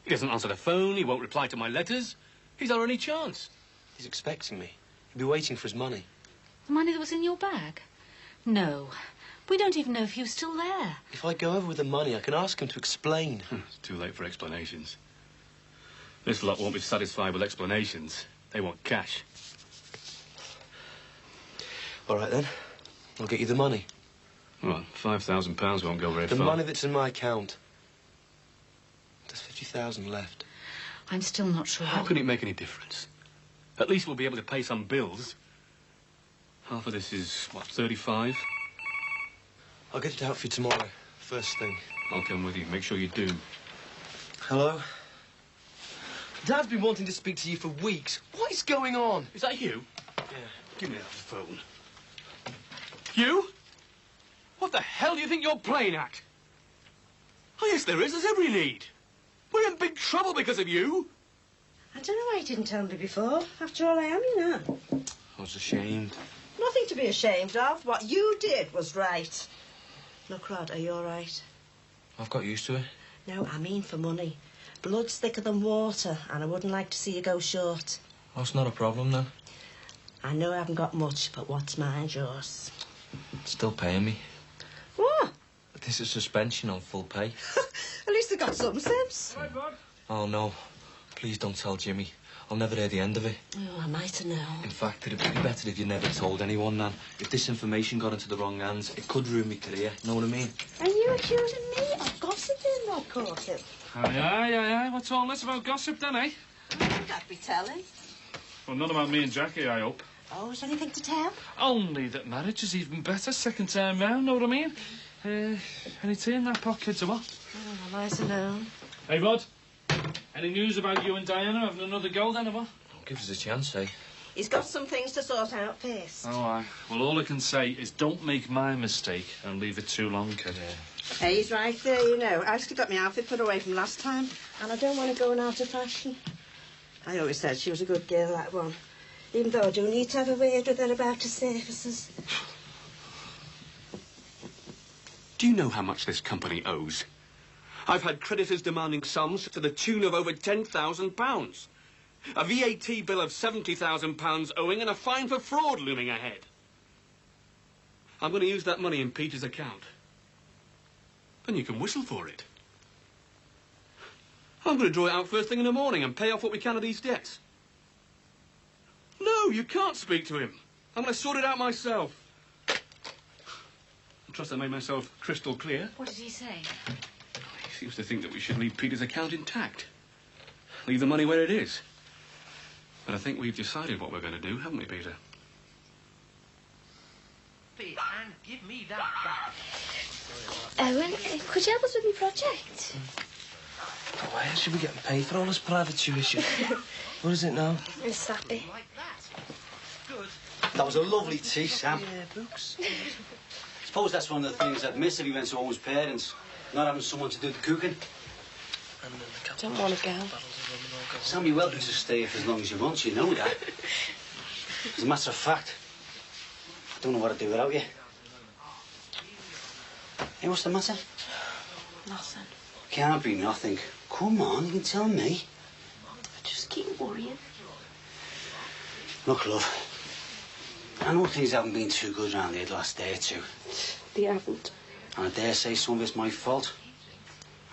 He doesn't answer the phone, he won't reply to my letters. He's our only chance. He's expecting me. He'll be waiting for his money. The money that was in your bag? No. We don't even know if Hugh's still there. If I go over with the money, I can ask him to explain. It's too late for explanations. This lot won't be satisfied with explanations. They want cash. All right, then. I'll get you the money. Well, £5,000 won't go very far. The money that's in my account. There's 50,000 left. I'm still not sure. How can it make any difference? At least we'll be able to pay some bills. Half of this is, what, 35? I'll get it out for you tomorrow, first thing. I'll come with you. Make sure you do. Hello? Dad's been wanting to speak to you for weeks. What is going on? Is that you? Yeah. Give me that phone. You? What the hell do you think you're playing at? Oh, yes, there is. There's every need. We're in big trouble because of you. I don't know why you didn't tell me before. After all, I am, you know. I was ashamed. Nothing to be ashamed of. What you did was right. Look, Rod, are you all right? I've got used to it. No, I mean for money. Blood's thicker than water, and I wouldn't like to see you go short. That's not a problem, then. I know I haven't got much, but what's mine's yours. Still paying me. What? This is suspension on full pay. At least I got some sense. Right, Bud. Oh, no. Please don't tell Jimmy. I'll never hear the end of it. Oh, I might have known. In fact, it'd be better if you never told anyone, Nan. If this information got into the wrong hands, it could ruin my career. Know what I mean? And you accusing me of gossiping, Rod Corkin? Aye. What's all this about gossip, then, eh? That'd be telling. Well, not about me and Jackie, I hope. Oh, is there anything to tell? Only that marriage is even better second time round, know what I mean? Any tea in that pot, kids, or what? Oh, I might have known. Hey, Bud. Any news about you and Diana having another go, then, or what? Give us a chance, eh? He's got some things to sort out first. Oh, aye. Well, all I can say is don't make my mistake and leave it too long, kid. Hey, he's right there, you know. I still got my outfit put away from last time, and I don't want to go out of fashion. I always said she was a good girl, that one. Even though I do need to have a word with her about her services. Do you know how much this company owes? I've had creditors demanding sums to the tune of over £10,000. A VAT bill of £70,000 owing and a fine for fraud looming ahead. I'm going to use that money in Peter's account. And you can whistle for it. I'm going to draw it out first thing in the morning and pay off what we can of these debts. No, you can't speak to him. I'm going to sort it out myself. I trust I made myself crystal clear. What did he say? He seems to think that we should leave Peter's account intact. Leave the money where it is. But I think we've decided what we're going to do, haven't we, Peter? Peter, and give me that back. Owen, could you help us with your project? Why should we get paid for all this private tuition? What is it now? It's sappy. That was a lovely tea, Sam. Yeah, Brooks. Suppose that's one of the things I'd miss if he went to Owen's parents. Not having someone to do the cooking. I don't want to go. Sam, you're welcome to stay here for as long as you want, you know that. As a matter of fact, I don't know what I'd do without you. Hey, what's the matter? Nothing. Can't be nothing. Come on, you can tell me. I just keep worrying. Look, love, I know things haven't been too good around here the last day or two. They haven't. And I dare say some of it's my fault.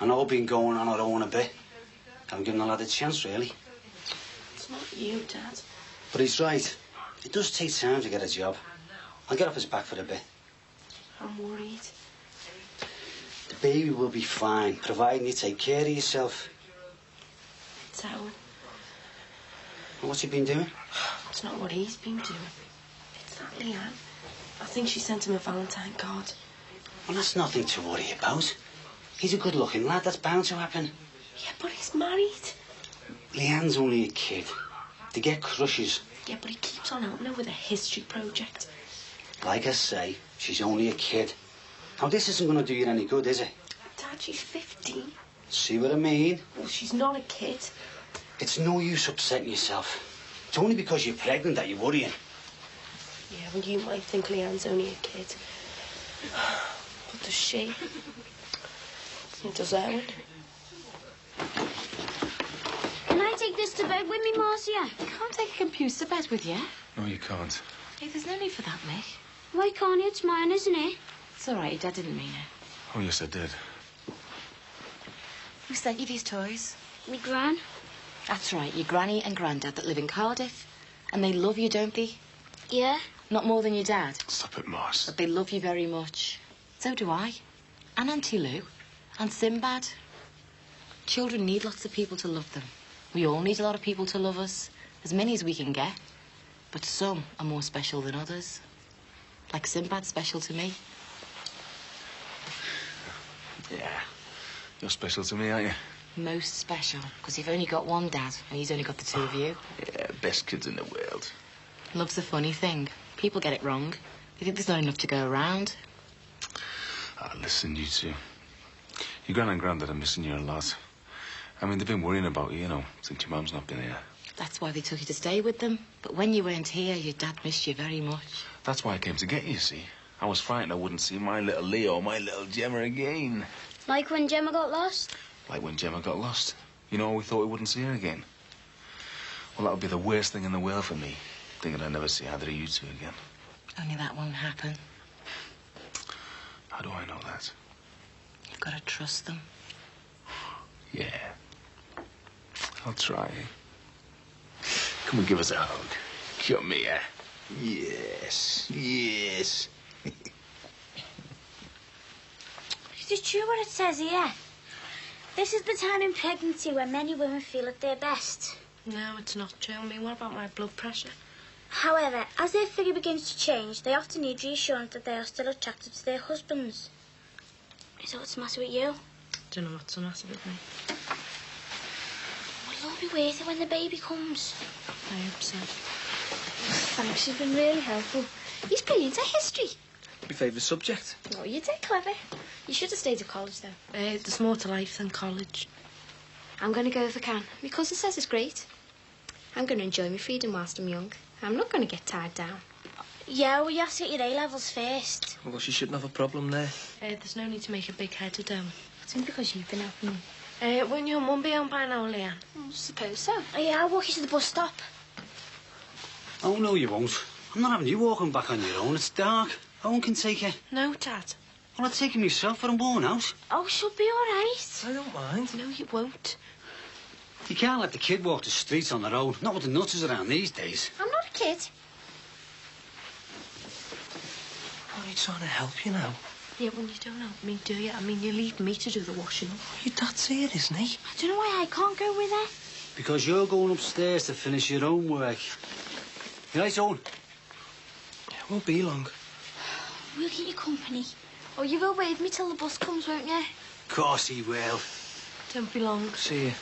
I know I've been going on I don't want to be. Haven't given the lad a chance, really. It's not you, Dad. But he's right. It does take time to get a job. I'll get off his back for a bit. I'm worried. The baby will be fine, providing you take care of yourself. It's Owen. And what's he been doing? It's not what he's been doing. It's that Leanne. I think she sent him a Valentine card. Well, that's nothing to worry about. He's a good-looking lad. That's bound to happen. Yeah, but he's married. Leanne's only a kid. They get crushes. Yeah, but he keeps on helping her with a history project. Like I say, she's only a kid. Now, this isn't going to do you any good, is it? Dad, she's 15. See what I mean? Well, she's not a kid. It's no use upsetting yourself. It's only because you're pregnant that you're worrying. Yeah, well, you might think Leanne's only a kid. But does she? And does Owen? Can I take this to bed with me, Marcia? You can't take a computer to bed with you. No, you can't. Hey, there's no need for that, Mick. Why can't you? It's mine, isn't it? It's all right, your dad didn't mean it. Oh, yes, I did. Who sent you these toys? Me gran. That's right, your granny and granddad that live in Cardiff. And they love you, don't they? Yeah. Not more than your dad. Stop it, Mars. But they love you very much. So do I. And Auntie Lou. And Sinbad. Children need lots of people to love them. We all need a lot of people to love us. As many as we can get. But some are more special than others. Like Sinbad's special to me. Yeah. You're special to me, aren't you? Most special. Because you've only got one dad, and he's only got the two of you. Yeah, best kids in the world. Love's a funny thing. People get it wrong. They think there's not enough to go around. Ah, listen, you two. Your gran and granddad are missing you a lot. I mean, they've been worrying about you, you know, since your mum's not been here. That's why they took you to stay with them. But when you weren't here, your dad missed you very much. That's why I came to get you, see. I was frightened I wouldn't see my little Leo, my little Gemma again. Like when Gemma got lost? Like when Gemma got lost. You know, we thought we wouldn't see her again. Well, that would be the worst thing in the world for me, thinking I'd never see either of you two again. Only that won't happen. How do I know that? You've got to trust them. Yeah. I'll try. Come and give us a hug. Come here. Yes. Yes. Is it true what it says here? This is the time in pregnancy when many women feel at their best. No, it's not true. I mean, what about my blood pressure? However, as their figure begins to change, they often need reassurance that they are still attracted to their husbands. Is that what's the matter with you? I don't know what's the matter with me. Will all be worth it when the baby comes? I hope so. Thanks, you've been really helpful. He's brilliant at history. My favourite subject. Oh, you did clever. You should have stayed at college, though. There's more to life than college. I'm going to go if I can. My cousin says it's great. I'm going to enjoy my freedom whilst I'm young. I'm not going to get tied down. Yeah, well, you have to get your A-levels first. Well, she shouldn't have a problem there. There's no need to make a big head of them. It's only because you've been helping me. Won't your mum be home by now, Leanne? I suppose so. Oh, yeah, I'll walk you to the bus stop. Oh, no, you won't. I'm not having you walking back on your own. It's dark. Owen can take you. No, Dad. Well, I'll take him myself, but I'm worn out. Oh, she'll be all right. I don't mind. No, you won't. You can't let the kid walk the streets on their own. Not with the nutters around these days. I'm not a kid. I'm only trying to help you now. Yeah, well, you don't help me, do you? I mean, you leave me to do the washing up. Your dad's here, isn't he? I don't know why I can't go with her. Because you're going upstairs to finish your own work. You right, Owen? It won't be long. We'll keep you company. Oh, you will wait with me till the bus comes, won't you? Of course he will. Don't be long. See you.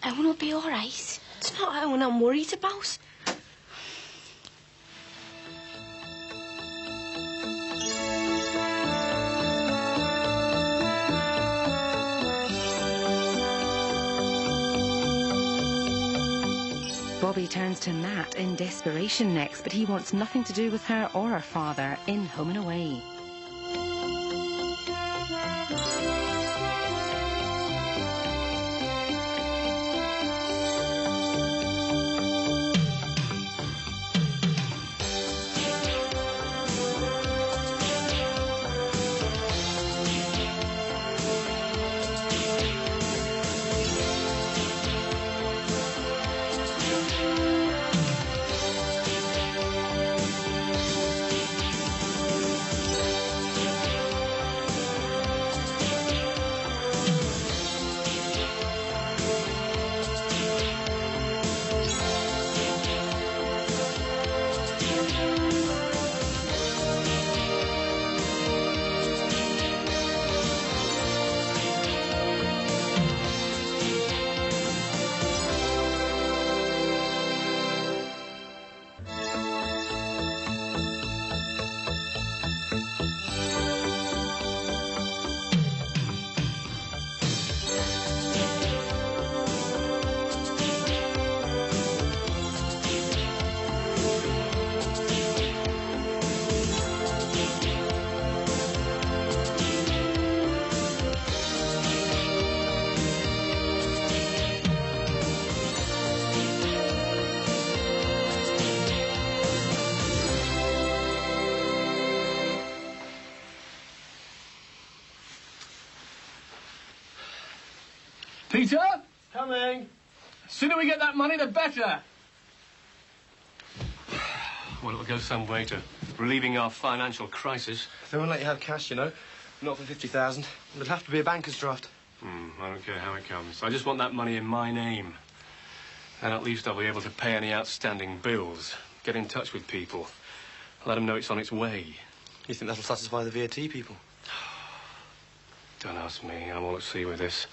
Owen will be all right. It's not Owen I'm worried about. Bobby turns to Nat in desperation next, but he wants nothing to do with her or her father in Home and Away. Peter? Coming. The sooner we get that money, the better. Well, it'll go some way to relieving our financial crisis. They won't let you have cash, you know. Not for 50,000. It'd have to be a banker's draft. I don't care how it comes. I just want that money in my name. And at least I'll be able to pay any outstanding bills, get in touch with people, let them know it's on its way. You think that'll satisfy the VAT people? Don't ask me. I'm all at sea with this.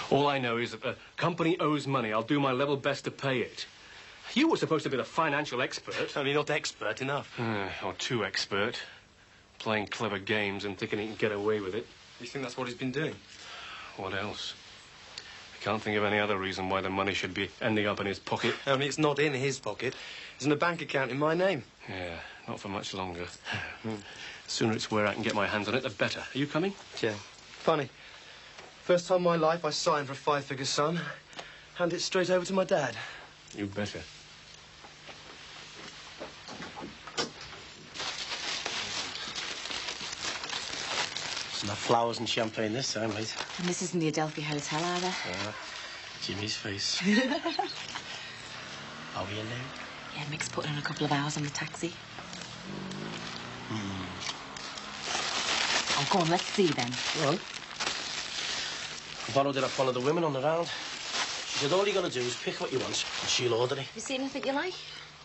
All I know is that the company owes money. I'll do my level best to pay it. You were supposed to be the financial expert. Only not expert enough. Or too expert. Playing clever games and thinking he can get away with it. You think that's what he's been doing? What else? I can't think of any other reason why the money should be ending up in his pocket. Only it's not in his pocket. It's in a bank account in my name. Yeah, not for much longer. The sooner it's where I can get my hands on it, the better. Are you coming? Yeah. Funny. First time in my life I signed for a 5-figure sum. Hand it straight over to my dad. You better. It's enough flowers and champagne this time, mate. And this isn't the Adelphi Hotel either. Jimmy's face. Are we in there? Yeah, Mick's put in a couple of hours on the taxi. Oh, go on, let's see then. Go on. Borrowed it off one of the women on the round. She said all you got to do is pick what you want and she'll order it. You see anything you like?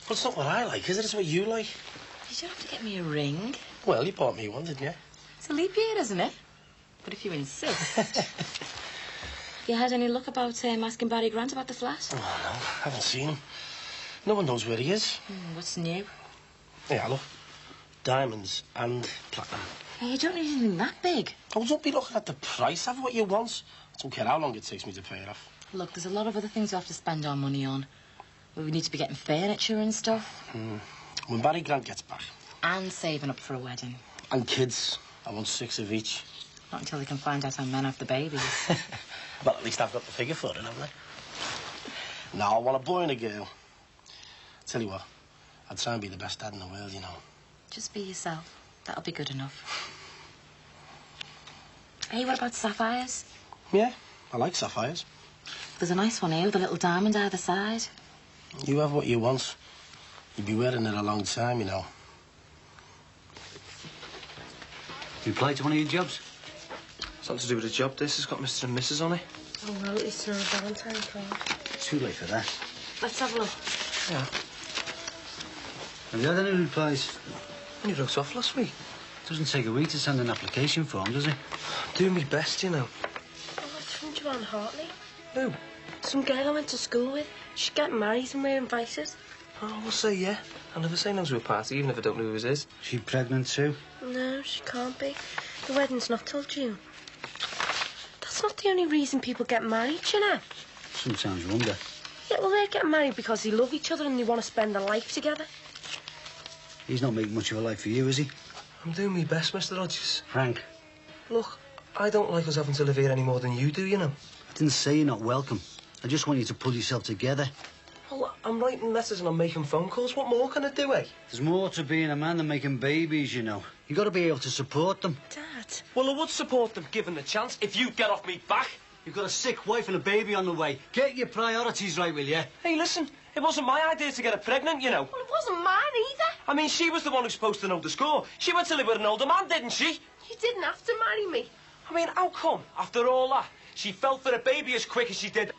Well, it's not what I like, is it? It's what you like. You don't have to get me a ring. Well, you bought me one, didn't you? It's a leap year, isn't it? But if you insist. You had any luck about asking Barry Grant about the flat? Oh, no. Haven't seen him. No one knows where he is. What's new? Yeah, look. Diamonds and platinum. Hey, you don't need anything that big. Oh, don't be looking at the price. Have what you want. I don't care how long it takes me to pay it off. Look, there's a lot of other things we have to spend our money on. We need to be getting furniture and stuff. When Barry Grant gets back. And saving up for a wedding. And kids. I want 6 of each. Not until they can find out how men have the babies. Well, at least I've got the figure for it, haven't I? Now I want a boy and a girl. Tell you what, I'd try and be the best dad in the world, you know. Just be yourself. That'll be good enough. Hey, what about sapphires? Yeah, I like sapphires. There's a nice one here with a little diamond either side. You have what you want. You'd be wearing it a long time, you know. You apply to one of your jobs? Something to do with a job, this. It's got Mr. and Mrs. on it. Oh, well, it's a Valentine card. Too late for that. Let's have a look. Yeah. Have you had any replies? When you wrote off last week. Doesn't take a week to send an application form, does it? I'm doing my best, you know. Oh, it's from Joanne Hartley. Who? Some girl I went to school with. She's getting married and we're invited. Oh, we'll say yeah. I'll never say no to a party, even if I don't know who it is. She pregnant too? No, she can't be. The wedding's not till June. That's not the only reason people get married, you know. Sometimes you wonder. Yeah, well, they're getting married because they love each other and they want to spend their life together. He's not making much of a life for you, is he? I'm doing my best, Mr. Rogers. Frank. Look, I don't like us having to live here any more than you do, you know. I didn't say you're not welcome. I just want you to pull yourself together. Well, I'm writing letters and I'm making phone calls. What more can I do, eh? There's more to being a man than making babies, you know. You got to be able to support them. Dad. Well, I would support them given the chance if you get off me back. You've got a sick wife and a baby on the way. Get your priorities right, will you? Hey, listen, it wasn't my idea to get her pregnant, you know. Well, it wasn't mine either. I mean, she was the one who's supposed to know the score. She went to live with an older man, didn't she? You didn't have to marry me. I mean, how come, after all that, she fell for a baby as quick as she did?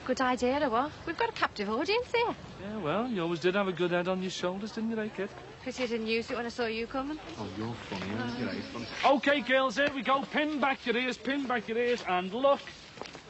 Good idea, or what? We've got a captive audience here. Yeah, well, you always did have a good head on your shoulders, didn't you, eh, kid? Pity you didn't use it when I saw you coming. Oh, you're funny, aren't you? Funny. OK, girls, here we go. Pin back your ears, and look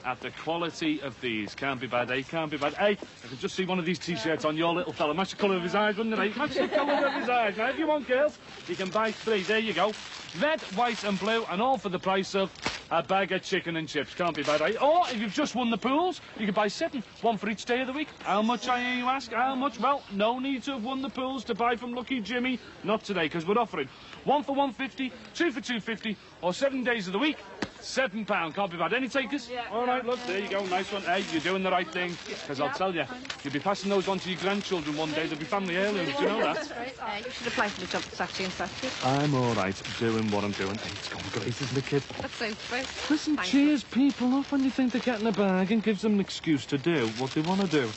at the quality of these. Can't be bad, eh? Can't be bad. Hey, I could just see one of these T-shirts on your little fella. Match the colour of his eyes, wouldn't it, eh? Match the colour of his eyes. Now, if you want, girls, you can buy 3. There you go. Red, white and blue, and all for the price of a bag of chicken and chips. Can't be bad, eh? Or, if you've just won the pools, you can buy 7. 1 for each day of the week. How much, I hear you ask? How much? Well, no need to have won the pools to buy from Lucky Jimmy. Not today, because we're offering 1 for £1.50, 2 for £2.50, or 7 days of the week, £7. Can't be bad. Any takers? Yeah. All right, look, there you go. Nice one. Hey, you're doing the right thing. Because I'll tell you, you'll be passing those on to your grandchildren one day. They'll be family heirlooms. Do you know that? You should apply for the job that's actually interested. I'm all right, doing what I'm doing. Hey, it's going great, isn't it, kid? That sounds great. Listen, cheers people up when you think they're getting a bag and gives them an excuse to do what they want to do.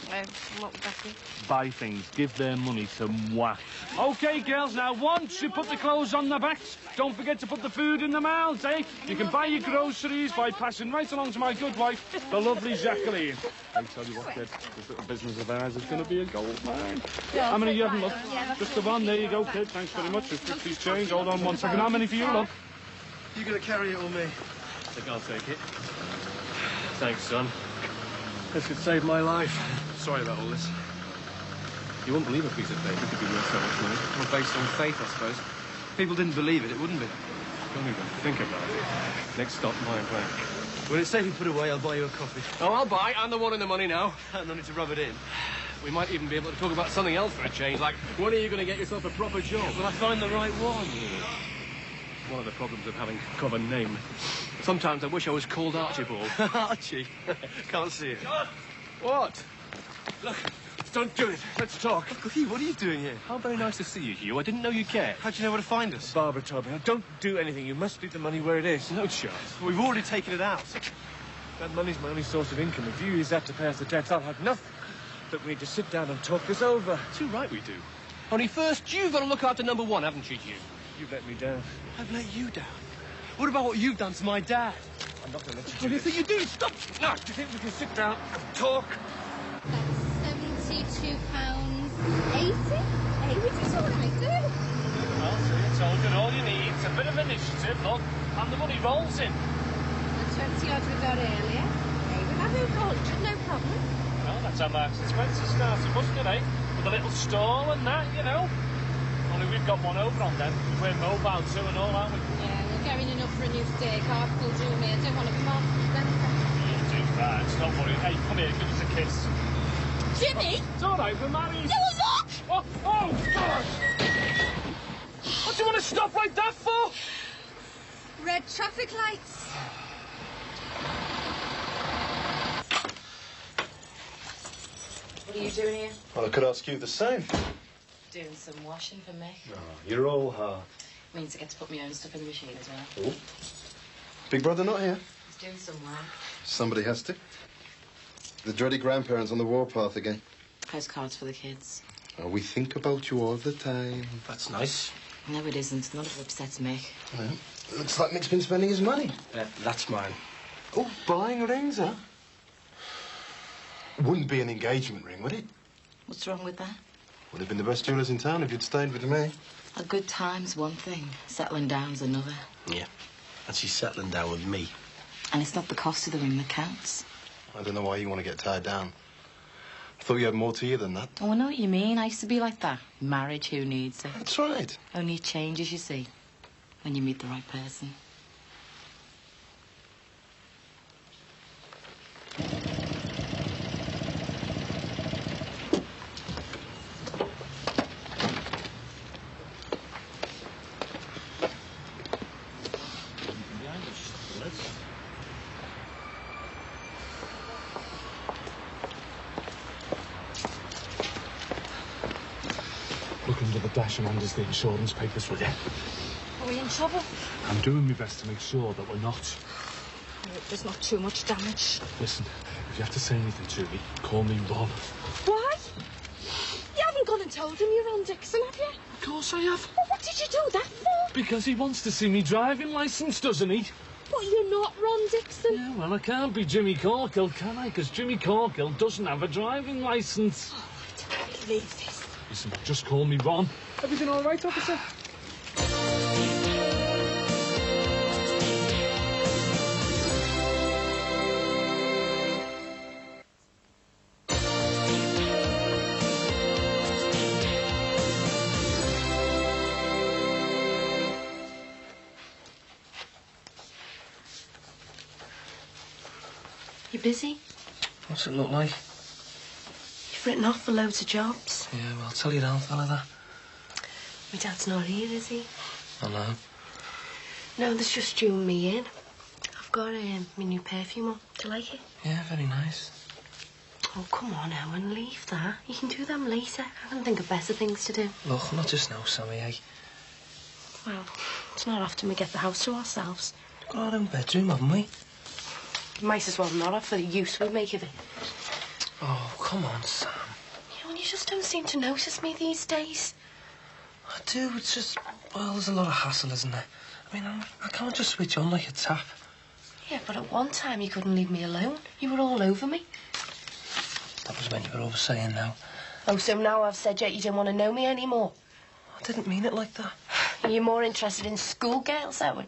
What would that be? Buy things, give their money to moi. OK, girls, now once you put the clothes on the backs, don't forget to put the food in the mouths, eh? You can buy your groceries by passing right along to my good wife, the lovely Jacqueline. I tell you what, kid, this little business of ours is going to be a gold mine. How many you haven't, look? Just the one. There you go, kid. Thanks very much. We've fixed these change. Hold on 1 second. How many for you, look? You going to carry it or me? I think I'll take it. Thanks, son. This could save my life. Sorry about all this. You wouldn't believe a piece of paper could be worth so much money. Well, based on faith, I suppose. If people didn't believe it, it wouldn't be. Don't even think about it. Next stop, my plan. When it's safely put away, I'll buy you a coffee. Oh, I'll buy. I'm the one in the money now. No need to rub it in. We might even be able to talk about something else for a change, like when are you going to get yourself a proper job? Will I find the right one? One of the problems of having a common name. Sometimes I wish I was called Archibald. Archie? Can't see it. What? Look, don't do it. Let's talk. Cookie, what are you doing here? How very nice to see you, Hugh. I didn't know you cared. How'd you know where to find us? Barbara told me. Now, don't do anything. You must leave the money where it is. No chance. We've already taken it out. That money's my only source of income. If you use that to pay us the debts, I'll have nothing. But we need to sit down and talk this over. Too right we do. Only first, you've got to look after number 1, haven't you, Hugh? You've let me down. I've let you down. What about what you've done to my dad? I'm not going to let you What do you think you're doing? Stop! No, do you think we can sit down and talk? That's £72.80. Hey, which is all right, do? Well, see, it's all good. All you need is a bit of initiative, look, and the money rolls in. The 20 odd we got earlier. Hey, we'll have 100, no problem. Well, that's how Marks and Spencer started, wasn't it, eh? With a little stall and that, you know. Only we've got one over on them. We're mobile too and all, aren't we? Yeah, we're going enough for a new steak. Half full jewel, I don't want to come on. You do that, don't worry. Hey, come here, give us a kiss. Jimmy! It's all right, we're married. Do what? Oh, gosh! What do you want to stop like that for? Red traffic lights. What are you doing here? Well, I could ask you the same. Doing some washing for me. Oh, you're all heart. Means I get to put my own stuff in the machine as well. Oh. Big brother not here? He's doing some work. Somebody has to. The dreaded grandparents on the warpath again. Postcards for the kids. Oh, we think about you all the time. That's nice. No, it isn't. None of it upsets Mick. Well, looks like Mick's been spending his money. That's mine. Oh, buying rings, huh? Wouldn't be an engagement ring, would it? What's wrong with that? Would have been the best jewellers in town if you'd stayed with me. A good time's one thing. Settling down's another. Yeah. And she's settling down with me. And it's not the cost of the ring that counts. I don't know why you want to get tied down. I thought you had more to you than that. Oh, I know what you mean. I used to be like that. Marriage, who needs it? That's right. Only it changes, you see, when you meet the right person. Look under the dash and under the insurance papers, will you? Are we in trouble? I'm doing my best to make sure that we're not. I hope there's not too much damage. Listen, if you have to say anything to me, call me Ron. Why? You haven't gone and told him you're on Dixon, have you? Of course I have. Well, what did you do that for? Because he wants to see me driving licence, doesn't he? But you're not Ron Dixon. Yeah, well, I can't be Jimmy Corkill, can I? Because Jimmy Corkill doesn't have a driving licence. Oh, I don't believe this. Listen, just call me Ron. Everything all right, officer? You busy? What's it look like? You've written off for loads of jobs. Yeah, well, tell your old fella that. My dad's not here, is he? I know. No, there's just you and me in. I've got my new perfume on. Do you like it? Yeah, very nice. Oh, come on, Owen, leave that. You can do them later. I can think of better things to do. Look, not just now, Sammy, eh? Well, it's not often we get the house to ourselves. We've got our own bedroom, haven't we? Might as well not have for the use we make of it. Oh, come on, Sam. You just don't seem to notice me these days. I do, it's just... Well, there's a lot of hassle, isn't there? I mean, I can't just switch on like a tap. Yeah, but at one time you couldn't leave me alone. You were all over me. That was when you were over saying now. Oh, so now I've said yet you don't want to know me anymore? I didn't mean it like that. You're more interested in schoolgirls, Owen.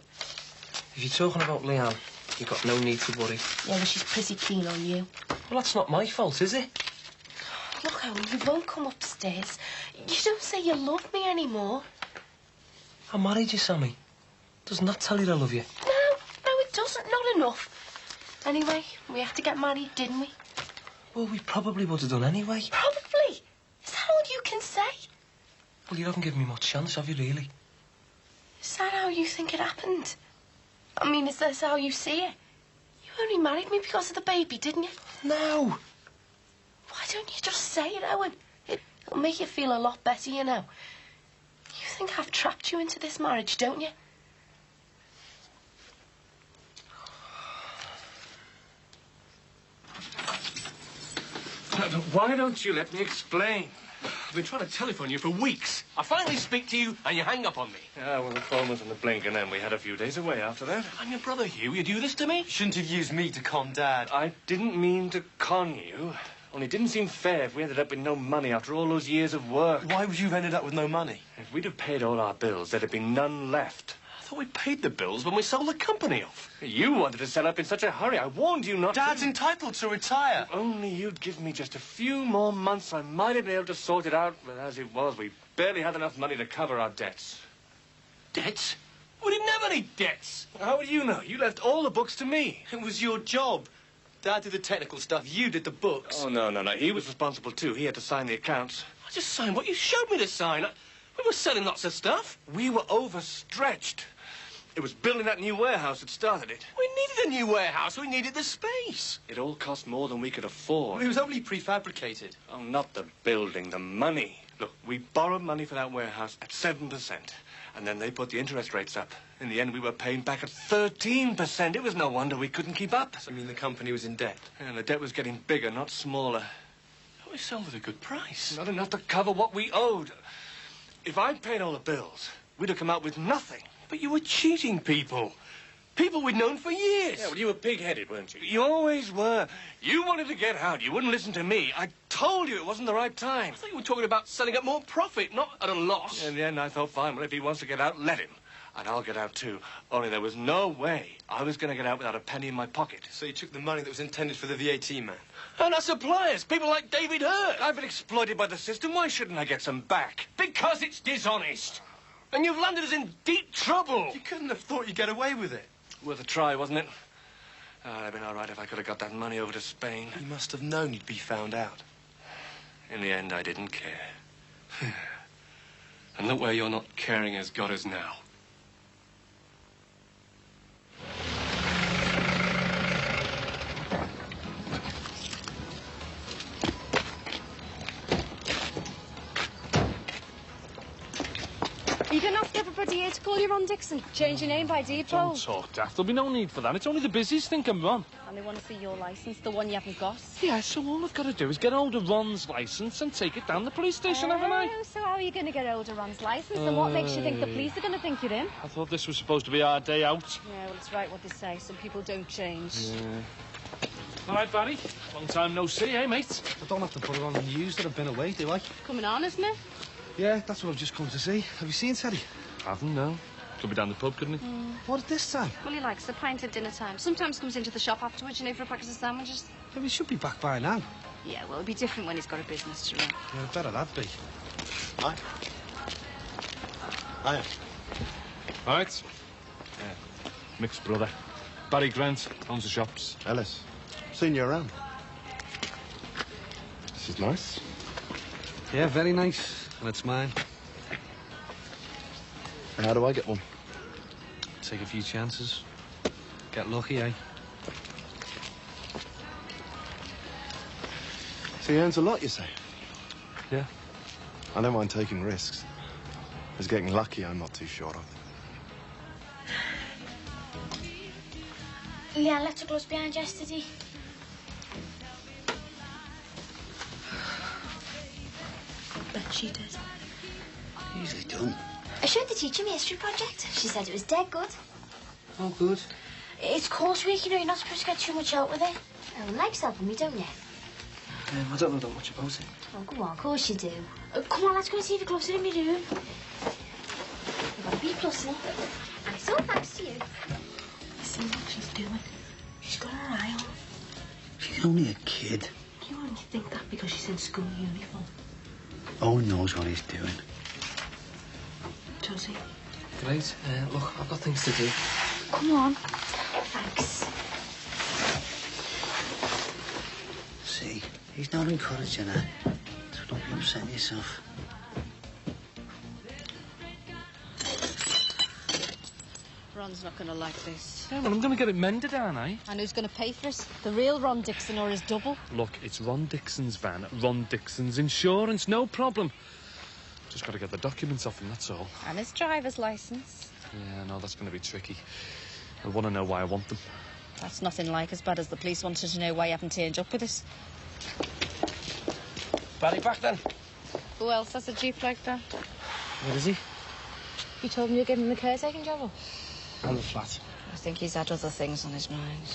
If you're talking about Leanne, you've got no need to worry. Yeah, well, she's pretty keen on you. Well, that's not my fault, is it? Look, Owen, you won't come upstairs. You don't say you love me anymore. I married you, Sammy. Doesn't that tell you I love you? No, it doesn't. Not enough. Anyway, we have to get married, didn't we? Well, we probably would have done anyway. Probably? Is that all you can say? Well, you haven't given me much chance, have you, really? Is that how you think it happened? I mean, is this how you see it? You only married me because of the baby, didn't you? No. Why don't you just say it, Owen? It'll make you feel a lot better, you know. You think I've trapped you into this marriage, don't you? Why don't you let me explain? I've been trying to telephone you for weeks. I finally speak to you, and you hang up on me. Yeah, well, the phone was on the blink, and then we had a few days away after that. I'm your brother, Hugh. You do this to me? Shouldn't have used me to con Dad. I didn't mean to con you. Only it didn't seem fair if we ended up with no money after all those years of work. Why would you have ended up with no money? If we'd have paid all our bills, there'd have been none left. I thought we paid the bills when we sold the company off. You wanted to sell up in such a hurry. I warned you not Dad's to. entitled to retire. If only you'd give me just a few more months, I might have been able to sort it out. But as it was, we barely had enough money to cover our debts. Debts? We didn't have any debts. How would you know? You left all the books to me. It was your job. Dad did the technical stuff. You did the books. Oh, no. He was responsible, too. He had to sign the accounts. I just signed what you showed me to sign. We were selling lots of stuff. We were overstretched. It was building that new warehouse that started it. We needed a new warehouse. We needed the space. It all cost more than we could afford. It was only prefabricated. Oh, not the building, the money. Look, we borrowed money for that warehouse at 7%, and then they put the interest rates up. In the end, we were paying back at 13%. It was no wonder we couldn't keep up. So, I mean, the company was in debt? And the debt was getting bigger, not smaller. We sold at a good price. Not enough to cover what we owed. If I'd paid all the bills, we'd have come out with nothing. But you were cheating people. People we'd known for years. Yeah, well, you were pig-headed, weren't you? You always were. You wanted to get out. You wouldn't listen to me. I told you it wasn't the right time. I thought you were talking about selling at more profit, not at a loss. In the end, I thought, fine, well, if he wants to get out, let him. And I'll get out, too. Only there was no way I was going to get out without a penny in my pocket. So you took the money that was intended for the VAT man? And our suppliers, people like David Hurt. I've been exploited by the system. Why shouldn't I get some back? Because it's dishonest. And you've landed us in deep trouble. You couldn't have thought you'd get away with it. Worth a try, wasn't it? Oh, it'd have been all right if I could have got that money over to Spain. You must have known you'd be found out. In the end, I didn't care. And look where your not caring has got us now. You don't have to have a bloody ear to call you Ron Dixon. Change your name by deed poll. Don't talk daft. There'll be no need for that. It's only the busies think I'm Ron. And they want to see your licence, the one you haven't got. Yeah, so all I've got to do is get hold of Ron's licence and take it down the police station, haven't I? Oh, so how are you going to get hold of Ron's licence? And what makes you think the police are going to think you're in? I thought this was supposed to be our day out. Yeah, well, it's right what they say. Some people don't change. Yeah. All right, Barry. Long time no see, eh, mate? I don't have to put it on the news that I've been away, do I? Coming on, isn't it? Yeah, that's what I've just come to see. Have you seen Teddy? Haven't, no. Could be down the pub, couldn't he? What at this time? Well, he likes a pint at dinner time. Sometimes comes into the shop afterwards, you know, for a packet of sandwiches. Yeah, he should be back by now. Yeah, well, it'll be different when he's got a business to run. Yeah, better that be. Hi. Hiya. All right. Mick's brother. Barry Grant owns the shops. Ellis, seen you around. This is nice. Yeah, very nice. And it's mine. How do I get one? Take a few chances. Get lucky, eh? So he earns a lot, you say? Yeah. I don't mind taking risks. As getting lucky, I'm not too sure of. Leanne left her gloves behind yesterday. I bet she did. Easily done. I showed the teacher my history project. She said it was dead good. Oh, good. It's course week, you know, you're not supposed to get too much out with it. Ellen likes helping me, don't you? I don't know that much about it. Oh, come on, of course you do. Come on, let's go and see if your gloves are in my room. You've got a B plus in it. And it's all thanks to you. See what she's doing. She's got her eye on. She's only a kid. You only think that because she's in school uniform. Owen knows what he's doing. Does he? Great. Look, I've got things to do. Come on. Thanks. See, he's not encouraging her. So don't be upsetting yourself. Ron's not going to like this. Yeah, well, I'm going to get it mended, aren't I? And who's going to pay for it? The real Ron Dixon or his double? Look, it's Ron Dixon's van, Ron Dixon's insurance, no problem. Just got to get the documents off him, that's all. And his driver's licence. Yeah, no, that's going to be tricky. I want to know why I want them. That's nothing like as bad as the police wanted to know why you haven't turned up with us. Barry back then? Who else has a Jeep like that? Where is he? You told me you're giving him the caretaking job? And the flat. I think he's had other things on his mind.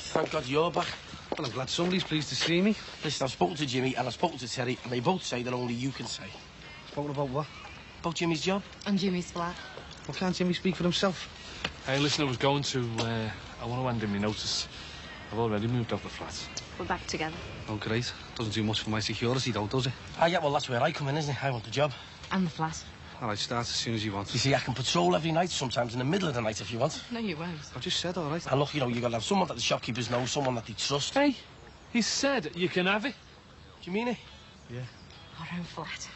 Thank God you're back. Well, I'm glad somebody's pleased to see me. Listen, I've spoken to Jimmy and I've spoken to Terry, and they both say that only you can say. Spoken about what? About Jimmy's job. And Jimmy's flat. Well, can't Jimmy speak for himself? Hey, listen, I was going to... I want to hand him my notice. I've already moved out the flat. We're back together. Oh, great. Doesn't do much for my security, though, does it? Ah, yeah, well, that's where I come in, isn't it? I want the job. And the flat. All right, start as soon as you want. You see, I can patrol every night, sometimes in the middle of the night if you want. No, you won't. I've just said, all right. And look, you know, you got to have someone that the shopkeepers know, someone that they trust. Hey, he said you can have it. Do you mean it? Yeah. Our own flat.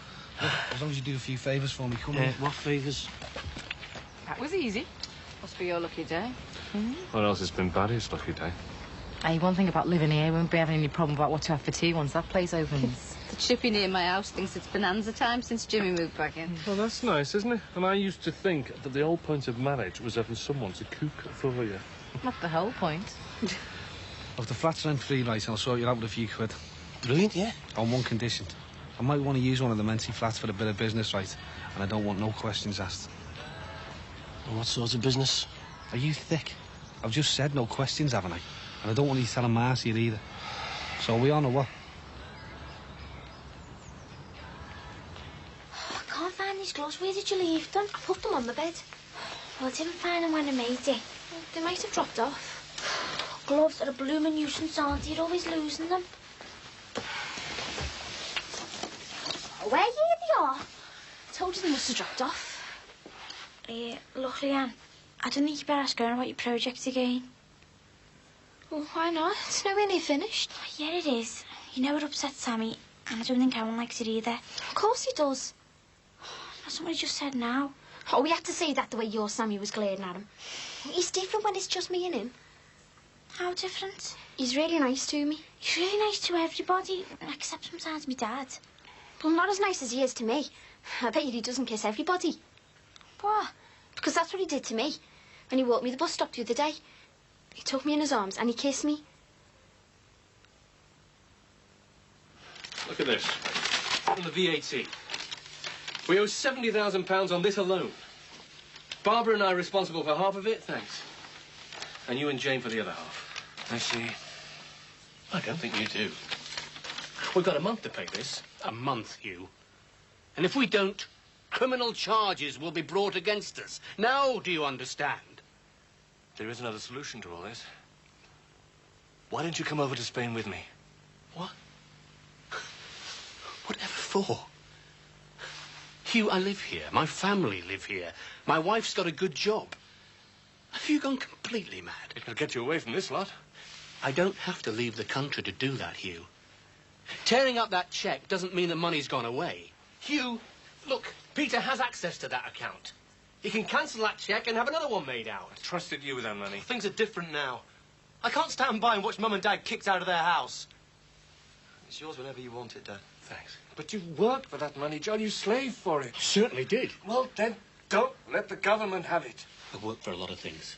As long as you do a few favours for me, come on. What favours? That was easy. Must be your lucky day. What else has been Barry's lucky day? Hey, one thing about living here, we won't be having any problem about what to have for tea once that place opens. The chippy near my house thinks it's bonanza time since Jimmy moved back in. Well, that's nice, isn't it? And I used to think that the whole point of marriage was having someone to cook for you. Not the whole point. If the flat's rent-free, right, I'll sort you out with a few quid. Brilliant, yeah? On one condition. I might want to use one of the Menti flats for a bit of business, right? And I don't want no questions asked. And what sort of business? Are you thick? I've just said no questions, haven't I? And I don't want you telling Marcy it either. So are we on or what? I can't find these gloves. Where did you leave them? I put them on the bed. Well, I didn't find them when I made it. They might have dropped off. Gloves are a blooming nuisance, aren't they? You're always losing them. Where here they are? I told you they must have dropped off. Look, Leanne, I don't think you better ask her about your project again. Well, why not? It's nowhere near finished. Yeah, it is. You know it upsets Sammy, and I don't think Alan likes it either. Of course he does. That's what he just said now. Oh, we had to say that the way your Sammy was glaring at him. He's different when it's just me and him. How different? He's really nice to me. He's really nice to everybody, except sometimes my dad. Well, not as nice as he is to me. I bet you he doesn't kiss everybody. What? Because that's what he did to me. When he walked me the bus stop the other day. He took me in his arms and he kissed me. Look at this. On the VAT. We owe £70,000 on this alone. Barbara and I are responsible for half of it, thanks. And you and Jane for the other half. I see. I don't think you do. We've got a month to pay this. A month, Hugh. And if we don't, criminal charges will be brought against us. Now do you understand? There is another solution to all this. Why don't you come over to Spain with me? What? Whatever for? Hugh, I live here. My family live here. My wife's got a good job. Have you gone completely mad? It'll get you away from this lot. I don't have to leave the country to do that, Hugh. Tearing up that cheque doesn't mean the money's gone away. Hugh, look, Peter has access to that account. He can cancel that cheque and have another one made out. I trusted you with that money. Things are different now. I can't stand by and watch Mum and Dad kicked out of their house. It's yours whenever you want it, Dad. Thanks. But you worked for that money, John. You slaved for it. Certainly did. Well, then don't let the government have it. I work for a lot of things.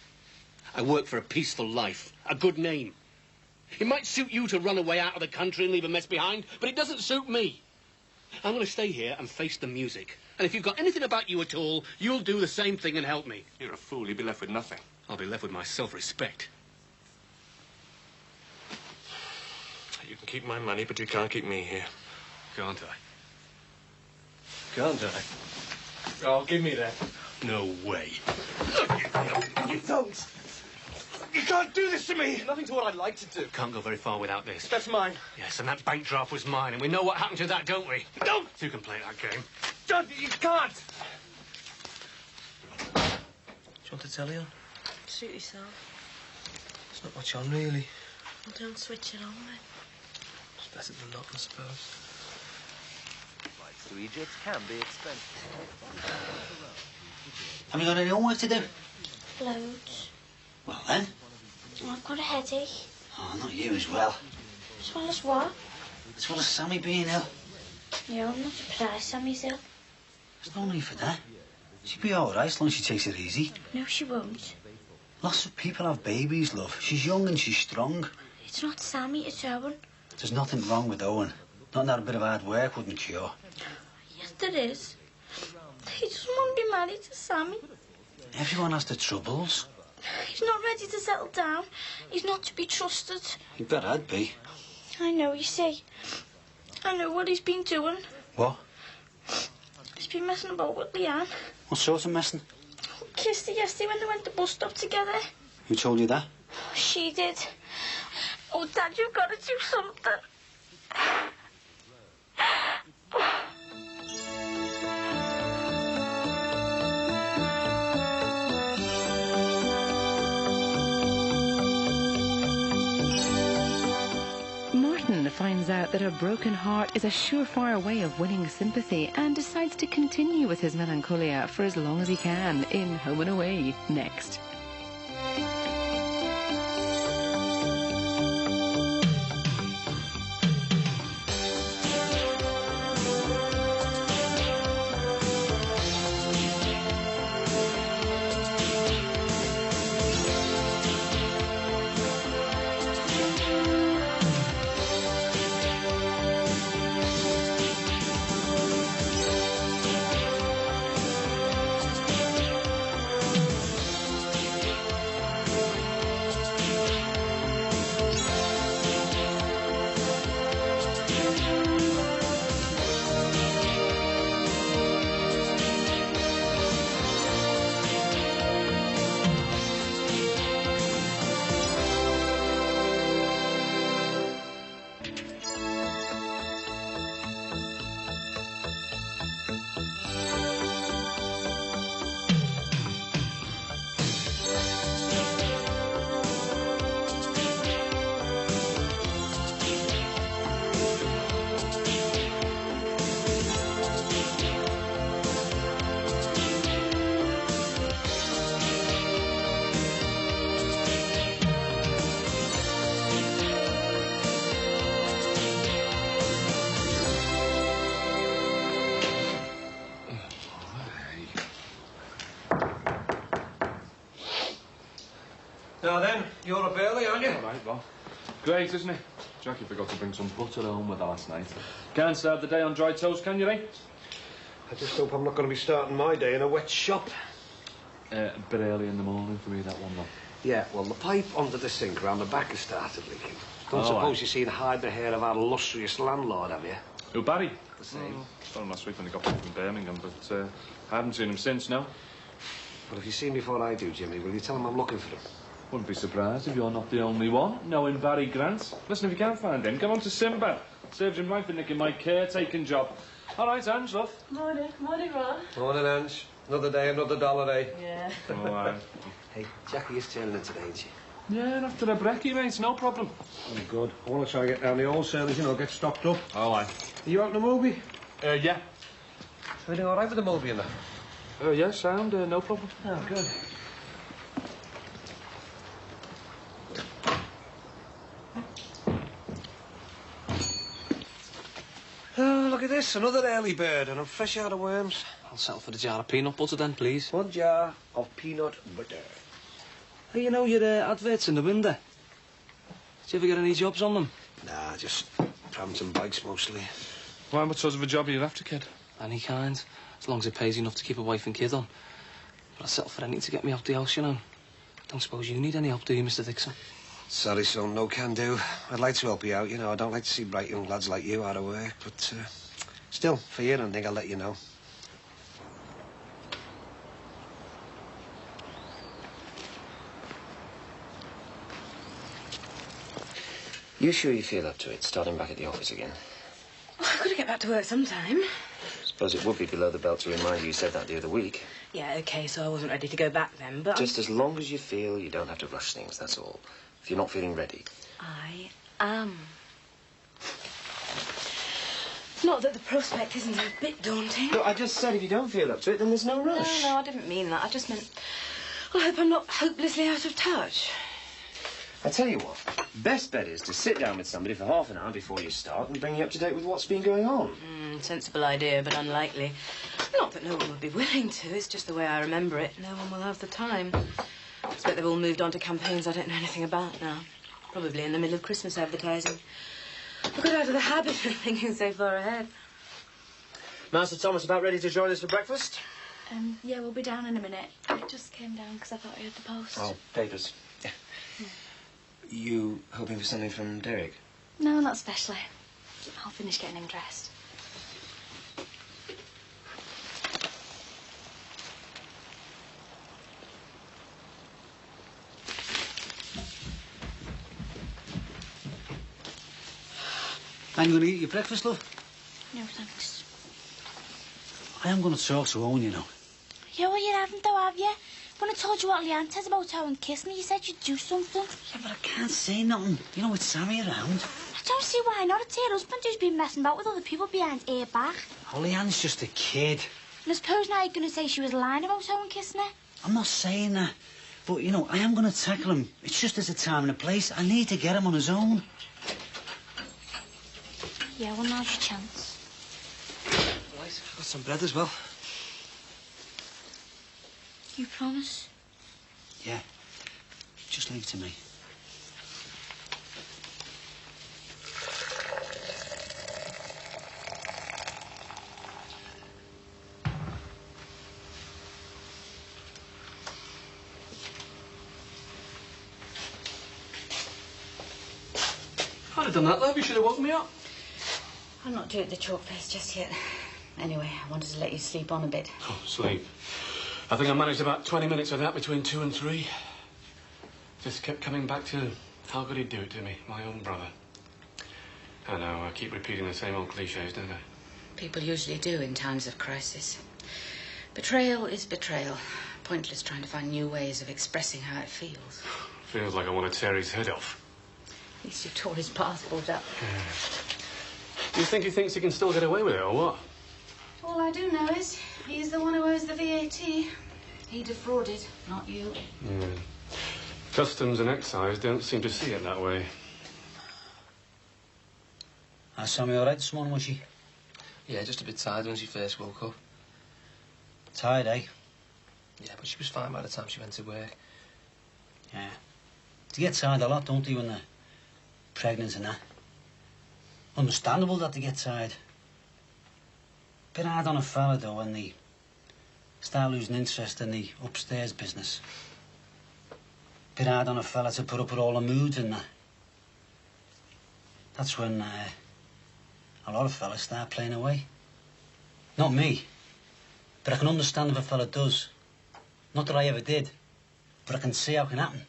I work for a peaceful life, a good name. It might suit you to run away out of the country and leave a mess behind, but it doesn't suit me. I'm going to stay here and face the music. And if you've got anything about you at all, you'll do the same thing and help me. You're a fool. You'll be left with nothing. I'll be left with my self-respect. You can keep my money, but you can't keep me here. Can't I? Can't I? Oh, give me that. No way. You don't. You can't do this to me. Nothing to what I'd like to do. Can't go very far without this. That's mine. Yes, and that bank draft was mine, and we know what happened to that, don't we? Don't! You can play that game. John, you can't. Do you want to tell you? Suit yourself. It's not much on, really. Well, don't switch it on, then. It's better than not, I suppose. Flights to Egypt can be expensive. Have you got any homework to do? Loads. Well, then. Oh, I've got a headache. Oh, not you as well. As well as what? As well as Sammy being ill. Yeah, I'm not surprised Sammy's ill. There's no need for that. She'll be all right as long as she takes it easy. No, she won't. Lots of people have babies, love. She's young and she's strong. It's not Sammy, it's Owen. There's nothing wrong with Owen. Nothing that a bit of hard work wouldn't cure. Yes, there is. He doesn't want to be married to Sammy. Everyone has their troubles. He's not ready to settle down. He's not to be trusted. You bet I'd be. I know, you see. I know what he's been doing. What? He's been messing about with Leanne. What sort of messing? Kissed her yesterday when they went to the bus stop together. Who told you that? She did. Oh, Dad, you've got to do something. Martin finds out out that a broken heart is a surefire way of winning sympathy and decides to continue with his melancholia for as long as he can in Home and Away next. Now then, you're up early, aren't you? All right, well. Great, isn't it? Jackie forgot to bring some butter home with her last night. Can't start the day on dry toast, can you, eh? I just hope I'm not going to be starting my day in a wet shop. A bit early in the morning for me, that one, though. Yeah, well, the pipe under the sink round the back has started leaking. Don't suppose you've seen hide the hair of our illustrious landlord, have you? Who, Barry? The same. Saw him last week when he got back from Birmingham, but I haven't seen him since, no. Well, if you see him before I do, Jimmy, will you tell him I'm looking for him? Wouldn't be surprised if you're not the only one, knowing Barry Grant. Listen, if you can't find him, come on to Sinbad. Saved him life for nicking my caretaking job. All right, Ange, love. Morning, Ron. Morning, Ange. Another day, another dollar, eh? Yeah. All right. Hey, Jackie is turning in today, ain't she? Yeah, and after a brekkie, mate, no problem. Oh, good. I want to try and get down the wholesalers, you know, get stocked up. All right. Are you out in the movie? Yeah. Everything all right with the movie and that? Yeah, sound, no problem. Oh, good. Oh, look at this, another early bird, and I'm fresh out of worms. I'll settle for the jar of peanut butter then, please. 1 jar of peanut butter. Hey, you know your adverts in the window? Did you ever get any jobs on them? Nah, just prams and bikes mostly. Why, what sort of a job are you after, kid? Any kind, as long as it pays enough to keep a wife and kid on. But I'll settle for anything to get me off the house, you know. Don't suppose you need any help, do you, Mr. Dixon? Sorry, son, no can do. I'd like to help you out, you know. I don't like to see bright young lads like you out of work, but still, for you, I think I'll let you know. You sure you feel up to it, starting back at the office again? Well, I've got to get back to work sometime. Suppose it would be below the belt to remind you said that the other week. Yeah, OK, so I wasn't ready to go back then, but... Just as long as you feel you don't have to rush things, that's all. If you're not feeling ready. I am. Not that the prospect isn't a bit daunting. No, I just said if you don't feel up to it, then there's no rush. No, I didn't mean that. I just meant... Well, I hope I'm not hopelessly out of touch. I tell you what, best bet is to sit down with somebody for half an hour before you start and bring you up to date with what's been going on. Sensible idea, but unlikely. Not that no one would be willing to, it's just the way I remember it. No one will have the time. I expect they've all moved on to campaigns I don't know anything about now. Probably in the middle of Christmas advertising. I've got out of the habit of thinking so far ahead. Master Thomas about ready to join us for breakfast? Yeah, we'll be down in a minute. I just came down because I thought I had the post. Oh, papers. Yeah. You hoping for something from Derek? No, not especially. I'll finish getting him dressed. I'm going to eat your breakfast, love. No, thanks. I am going to talk to Owen, you know. Yeah, well, you haven't, though, have you? When I told you what Leanne says about how and kiss me, you said you'd do something. Yeah, but I can't say nothing. You know, with Sammy around. I don't see why not. It's her husband who's been messing about with other people behind her back. Oh, Leanne's just a kid. And I suppose now you're going to say she was lying about someone kissing her? I'm not saying that. But, you know, I am going to tackle him. It's just there's a time and a place. I need to get him on his own. Yeah, well, now's your chance. Right, I've got some bread as well. You promise? Yeah. Just leave it to me. I'd have done that, love. You should have woken me up. I'm not due at the chalk place just yet. Anyway, I wanted to let you sleep on a bit. Oh, sleep. I think I managed about 20 minutes of that between 2 and 3. Just kept coming back to how could he do it to me, my own brother. I know, I keep repeating the same old cliches, don't I? People usually do in times of crisis. Betrayal is betrayal. Pointless trying to find new ways of expressing how it feels. Feels like I want to tear his head off. At least you tore his passport up. Yeah. Do you think he thinks he can still get away with it, or what? All I do know is he's the one who owes the VAT. He defrauded, not you. Yeah. Customs and excise don't seem to see it that way. Sammy all right this morning, was she? Yeah, just a bit tired when she first woke up. Tired, eh? Yeah, but she was fine by the time she went to work. Yeah. They get tired a lot, don't they, when they're pregnant and that? Understandable that they get tired. Bit hard on a fella, though, when they start losing interest in the upstairs business. Bit hard on a fella to put up with all the moods and that. That's when a lot of fellas start playing away. Not me. But I can understand if a fella does. Not that I ever did. But I can see how it can happen.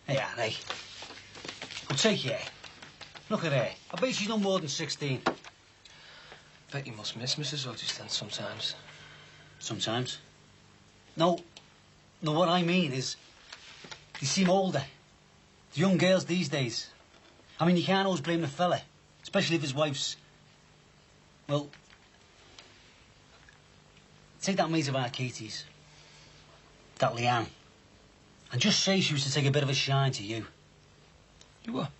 Yeah, hey. I'll take you. Look at her. I bet she's no more than 16. Bet you must miss Mrs. Hodges then sometimes. Sometimes. No, what I mean is, they seem older. The young girls these days. I mean, you can't always blame the fella, especially if his wife's... Well, take that mate of our Katie's, that Leanne, and just say she was to take a bit of a shine to you. You what?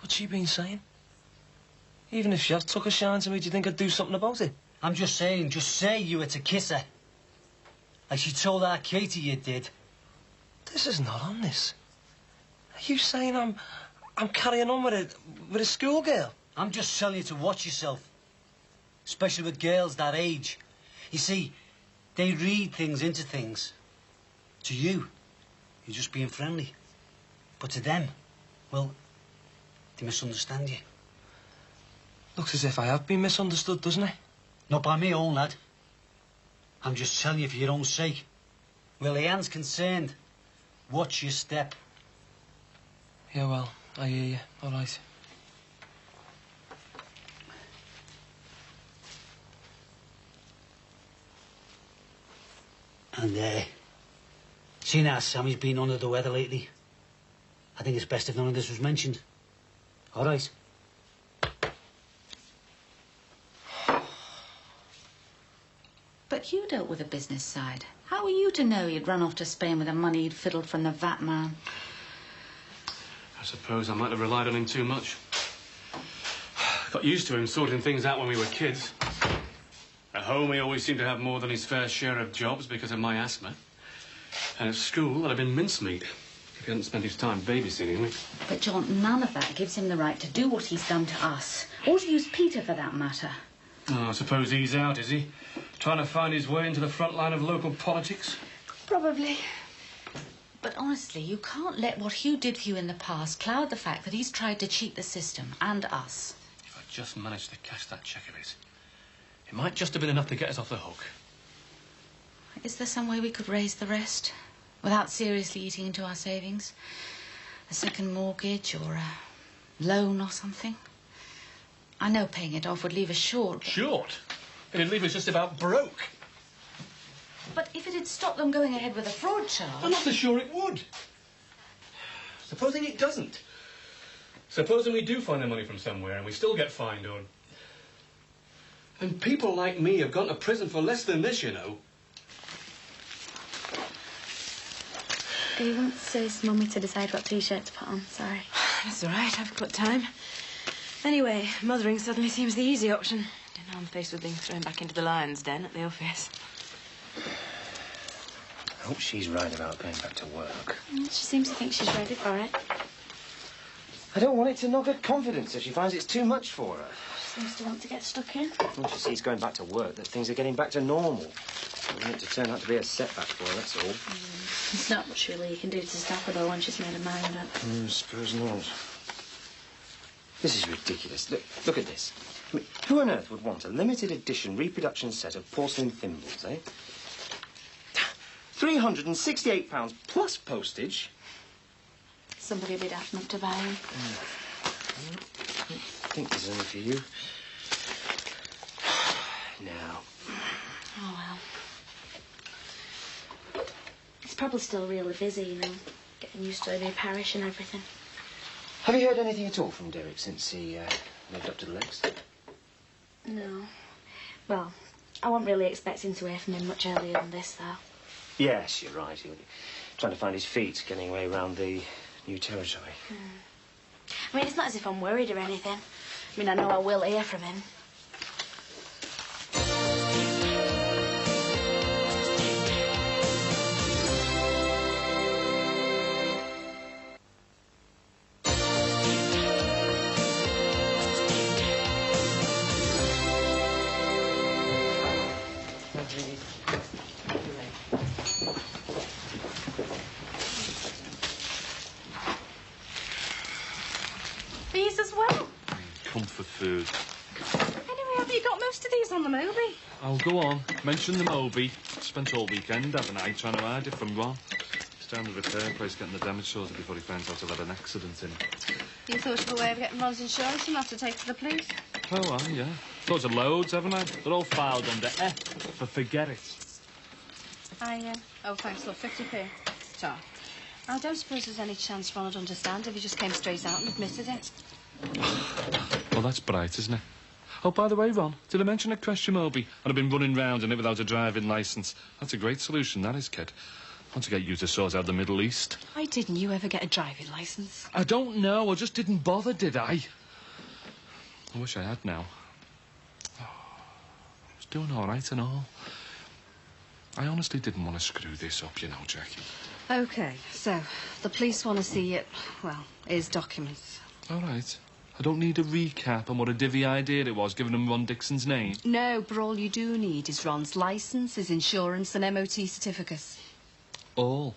What's she been saying? Even if she has took a shine to me, do you think I'd do something about it? I'm just saying, just say you were to kiss her. Like she told our Katie you did. This is not on this. Are you saying I'm carrying on with a schoolgirl? I'm just telling you to watch yourself. Especially with girls that age. You see, they read things into things. To you, you're just being friendly. But to them, well, they misunderstand you. Looks as if I have been misunderstood, doesn't it? Not by me, old lad. I'm just telling you for your own sake. Where Leanne's concerned, watch your step. Yeah, well, I hear you. All right. And, seeing how Sammy's been under the weather lately, I think it's best if none of this was mentioned. All right? But you dealt with the business side. How were you to know you'd run off to Spain with the money you'd fiddled from the VAT man? I suppose I might have relied on him too much. Got used to him sorting things out when we were kids. At home, he always seemed to have more than his fair share of jobs because of my asthma. And at school, I'd have been mincemeat if he hadn't spent his time babysitting me. But, John, none of that gives him the right to do what he's done to us. Or to use Peter, for that matter. Oh, I suppose he's out, is he? Trying to find his way into the front line of local politics? Probably. But honestly, you can't let what Hugh did for you in the past cloud the fact that he's tried to cheat the system and us. If I'd just managed to cash that cheque of his, it might just have been enough to get us off the hook. Is there some way we could raise the rest without seriously eating into our savings? A second mortgage or a loan or something? I know paying it off would leave us short. But... Short? It'd leave us just about broke. But if it had stopped them going ahead with a fraud charge... I'm not so sure it would. Supposing it doesn't. Supposing we do find the money from somewhere and we still get fined, or... And people like me have gone to prison for less than this, you know. He wants his mummy to decide what T-shirt to put on. Sorry. That's all right. I've got time. Anyway, mothering suddenly seems the easy option. Now I'm faced with being thrown back into the lion's den at the office. I hope she's right about going back to work. She seems to think she's ready for it. I don't want it to knock her confidence if she finds it's too much for her. She seems to want to get stuck in. Once she sees going back to work, that things are getting back to normal. I want it to turn out to be a setback for her, that's all. There's not much really you can do to stop her, though, once she's made her mind up. I suppose not. This is ridiculous. Look at this. I mean, who on earth would want a limited edition reproduction set of porcelain thimbles, eh? £368 plus postage. Somebody will be daft enough to buy them. I think there's only for you. Now. Oh, well. It's probably still really busy, you know, getting used to a new parish and everything. Have you heard anything at all from Derek since he moved up to the lakes? No. Well, I wasn't really expecting to hear from him much earlier than this, though. Yes, you're right. He was trying to find his feet, getting away around the new territory. I mean, it's not as if I'm worried or anything. I mean, I know I will hear from him. These as well. Comfort food. Anyway, have you got most of these on the Moby? Oh, go on. Mention the Moby. Spent all weekend, haven't I, trying to hide it from Ron. He's down the repair place getting the damage sorted before he finds out I've had an accident in it. You thought of a way of getting Ron's insurance and not to take to the police? Oh, well, yeah. Thought of loads, haven't I? They're all filed under F for forget it. Oh, thanks, love. 50p. So, I don't suppose there's any chance Ron would understand if he just came straight out and admitted it. Well, that's bright, isn't it? Oh, by the way, Ron, did I mention I crashed your Moby and I've been running round in it without a driving licence? That's a great solution, that is, kid. I want to get you to sort out the Middle East. Why didn't you ever get a driving licence? I don't know. I just didn't bother, did I? I wish I had now. Oh, I was doing all right and all. I honestly didn't want to screw this up, you know, Jackie. OK, so the police want to see it, well, his documents. All right. I don't need a recap on what a divvy idea it was, giving him Ron Dixon's name. No, but all you do need is Ron's licence, his insurance and MOT certificates. All?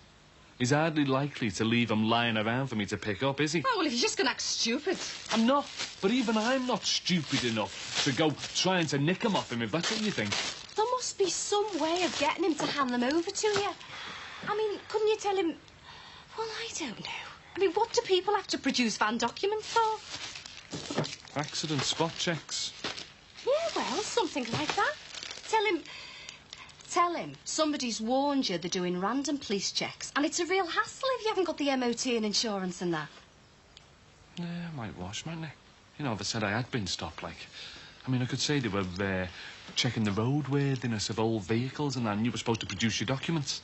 He's hardly likely to leave him lying around for me to pick up, is he? Oh, well, if you're just going to act stupid. I'm not. But even I'm not stupid enough to go trying to nick him off him, if that's what you think. There must be some way of getting him to hand them over to you. I mean, couldn't you tell him... Well, I don't know. I mean, what do people have to produce van documents for? Accident spot checks. Yeah, well, something like that. Tell him somebody's warned you they're doing random police checks, and it's a real hassle if you haven't got the MOT and insurance and that. Yeah, I might wash, mightn't I? You know, if I said I had been stopped, like... I mean, I could say they were checking the roadworthiness of old vehicles and that, and you were supposed to produce your documents.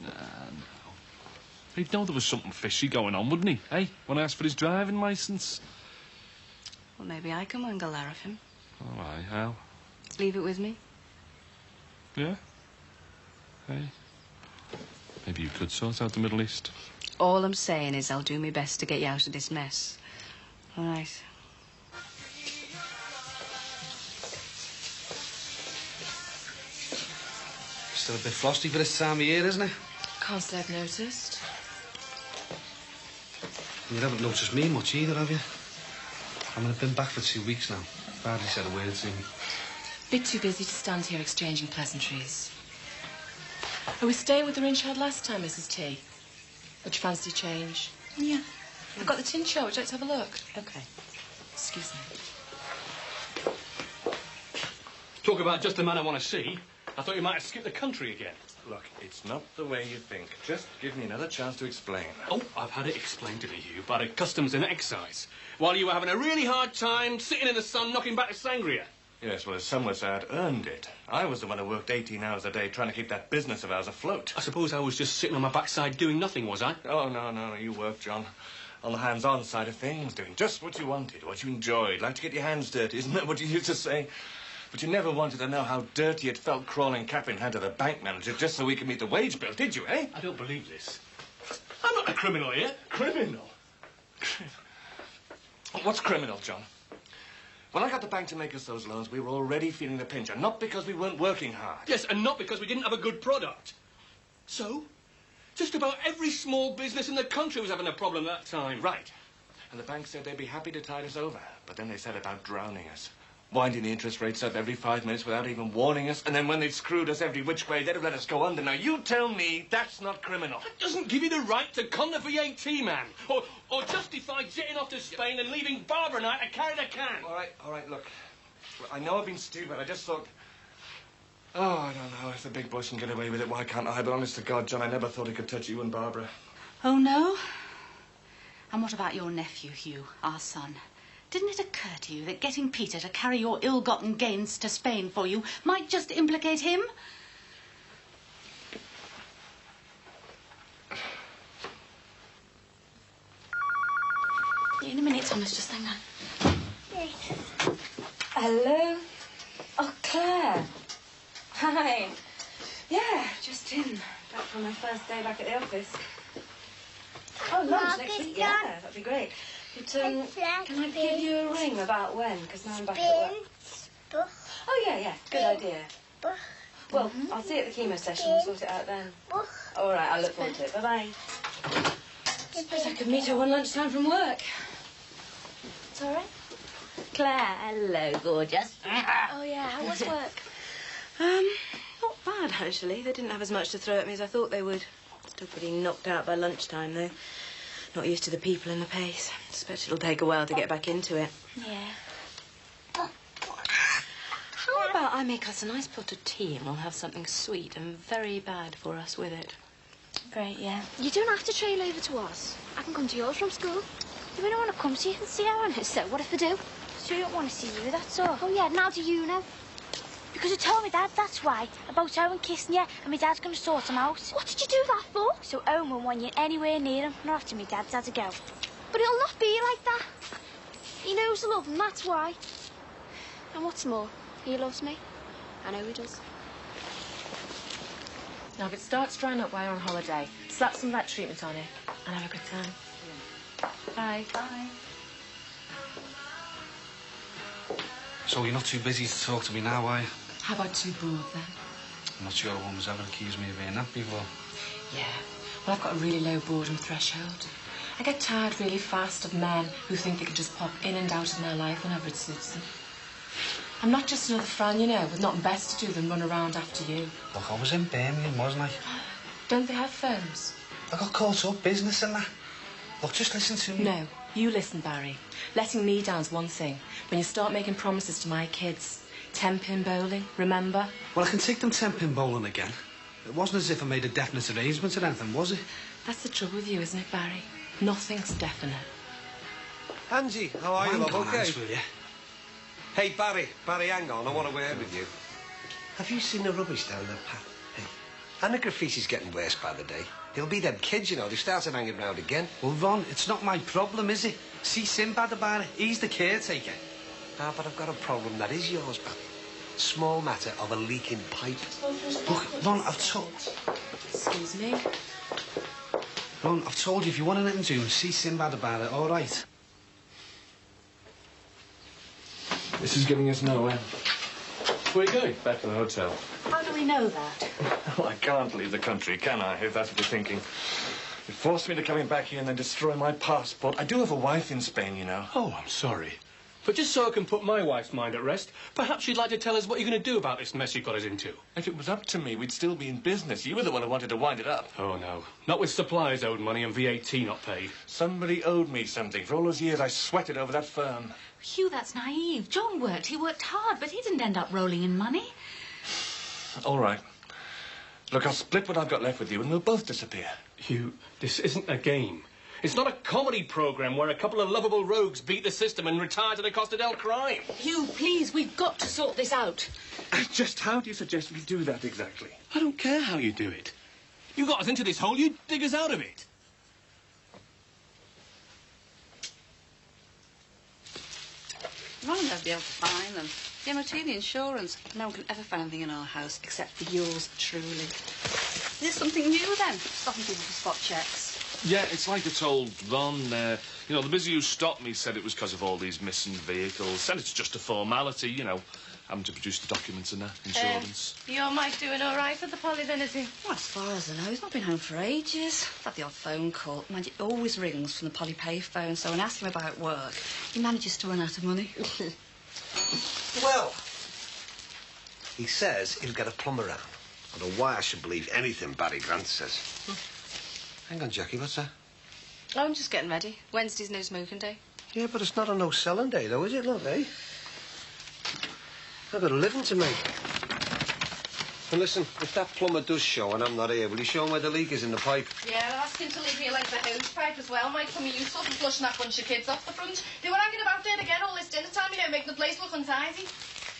No. He'd know there was something fishy going on, wouldn't he? Hey, when I asked for his driving licence. Well, maybe I can wangle that of him. Oh, aye, how? Leave it with me. Yeah? Hey. Maybe you could sort out the Middle East. All I'm saying is I'll do my best to get you out of this mess. All right. Still a bit frosty for this time of year, isn't it? Can't say I've noticed. You haven't noticed me much either, have you? I mean, I've been back for 2 weeks now. Hardly said a word to me. Bit too busy to stand here exchanging pleasantries. I was staying with the Rinshad last time, Mrs. T. Would you fancy a change? Yeah. I've got the tin show. Would you like to have a look? OK. Excuse me. Talk about just the man I want to see. I thought you might have skipped the country again. Look, it's not the way you think. Just give me another chance to explain. Oh, I've had it explained to you by the Customs and Excise. While you were having a really hard time sitting in the sun knocking back the sangria. Yes, well, as some would say, I'd earned it. I was the one who worked 18 hours a day trying to keep that business of ours afloat. I suppose I was just sitting on my backside doing nothing, was I? Oh, no, you worked, John. On the hands-on side of things, doing just what you wanted, what you enjoyed. Like to get your hands dirty, isn't that what you used to say? But you never wanted to know how dirty it felt crawling cap in hand to the bank manager just so we could meet the wage bill, did you, eh? I don't believe this. I'm not a criminal here. Criminal? What's criminal, John? When I got the bank to make us those loans, we were already feeling the pinch, and not because we weren't working hard. Yes, and not because we didn't have a good product. So, just about every small business in the country was having a problem that time. Right. And the bank said they'd be happy to tide us over. But then they said about drowning us. Winding the interest rates up every 5 minutes without even warning us. And then when they'd screwed us every which way, they'd have let us go under. Now, you tell me that's not criminal. That doesn't give you the right to con the VAT man. Or justify jetting off to Spain and leaving Barbara and I to carry the can. All right, look. I know I've been stupid. I just thought... Oh, I don't know. If the big boys can get away with it, why can't I? But honest to God, John, I never thought he could touch you and Barbara. Oh, no? And what about your nephew, Hugh, our son? Didn't it occur to you that getting Peter to carry your ill-gotten gains to Spain for you might just implicate him? In a minute, Thomas, just hang on. Hello? Oh, Claire. Hi. Yeah, just in. Back from my first day back at the office. Oh, lunch next week? Yeah, that'd be great. But, can I give you a ring about when? Because now I'm back at work. Oh, yeah, good idea. Well, I'll see you at the chemo session. We'll sort it out then. All right, I look forward to it. Bye-bye. Suppose I could meet her one lunchtime from work. It's all right. Claire, hello, gorgeous. Oh, yeah, how was work? Not bad, actually. They didn't have as much to throw at me as I thought they would. Still pretty knocked out by lunchtime, though. Not used to the people and the pace. Expect it'll take a while to get back into it. Yeah. How about I make us a nice pot of tea and we'll have something sweet and very bad for us with it? Great, yeah. You don't have to trail over to us. I can come to yours from school. Do we don't want to come so you can see our honest? So what if I do? So you don't want to see you, that's all. Oh, yeah, now do you know? Because I told my dad, that's why, about Owen kissing you, and my dad's going to sort him out. What did you do that for? So Owen won't want you anywhere near him, not after my dad's had to go. But it'll not be like that. He knows I love him, that's why. And what's more, he loves me. I know he does. Now, if it starts drying up while you're on holiday, slap some of that treatment on it and have a good time. Bye. Bye. So you're not too busy to talk to me now, are you? How about too broad, then? I'm not sure a woman's ever accused me of being that before. Yeah. Well, I've got a really low boredom threshold. I get tired really fast of men who think they can just pop in and out of my life whenever it suits them. I'm not just another Fran, you know, with nothing best to do than run around after you. Look, I was in Birmingham, wasn't I? Don't they have phones? I got caught up business and that. Look, just listen to me. No, you listen, Barry. Letting me down's one thing. When you start making promises to my kids, 10-pin bowling, remember? Well, I can take them 10-pin bowling again. It wasn't as if I made a definite arrangement or anything, was it? That's the trouble with you, isn't it, Barry? Nothing's definite. Angie, how are you, love? Okay. Hands, will you? Hey, Barry, hang on. I want to word with you. Have you seen the rubbish down the path? Hey, and the graffiti's getting worse by the day. It'll be them kids, you know. They started hanging round again. Well, Ron, it's not my problem, is it? See Sinbad about it. He's the caretaker. Ah, but I've got a problem that is yours, man. Small matter of a leaking pipe. Look, Ron, I've told... Excuse me? Ron, I've told you, if you want anything doing, see Sinbad about it, all right? This is getting us nowhere. Where are you going? Back to the hotel. How do we know that? Well, I can't leave the country, can I, if that's what you're thinking? You forced me to coming back here and then destroy my passport. I do have a wife in Spain, you know. Oh, I'm sorry. But just so I can put my wife's mind at rest, perhaps you'd like to tell us what you're going to do about this mess you got us into. If it was up to me, we'd still be in business. You were the one who wanted to wind it up. Oh, no. Not with suppliers owed money and VAT not paid. Somebody owed me something. For all those years I sweated over that firm. Hugh, that's naive. John worked. He worked hard, but he didn't end up rolling in money. All right. Look, I'll split what I've got left with you and we'll both disappear. Hugh, this isn't a game. It's not a comedy programme where a couple of lovable rogues beat the system and retire to the Costa del Crime. Hugh, please, we've got to sort this out. Just how do you suggest we do that exactly? I don't care how you do it. You got us into this hole, you dig us out of it. Ron will never be able to find them. The MOT, the insurance. No one can ever find anything in our house except for yours truly. Is this something new then? Stopping people for spot checks. Yeah, it's like I told Ron. You know, the busy who stopped me said it was because of all these missing vehicles. And it's just a formality, you know, having to produce the documents and that, insurance. Your Mike doing all right at the poly then, is he? Well, as far as I know, he's not been home for ages. I've had the odd phone call. Mind, it always rings from the poly pay phone, so when I ask him about work, he manages to run out of money. Well, he says he'll get a plumber round. I don't know why I should believe anything Barry Grant says. Hang on, Jackie, what's that? Oh, I'm just getting ready. Wednesday's no smoking day. Yeah, but it's not a no-selling day, though, is it, look, eh? I've got a living to make. And listen, if that plumber does show and I'm not here, will you show him where the leak is in the pipe? Yeah, I'll ask him to leave me like the hose pipe as well. Mike, from useful for flushing that bunch of kids off the front. They were hanging about there again all this dinner time, you know, making the place look untidy.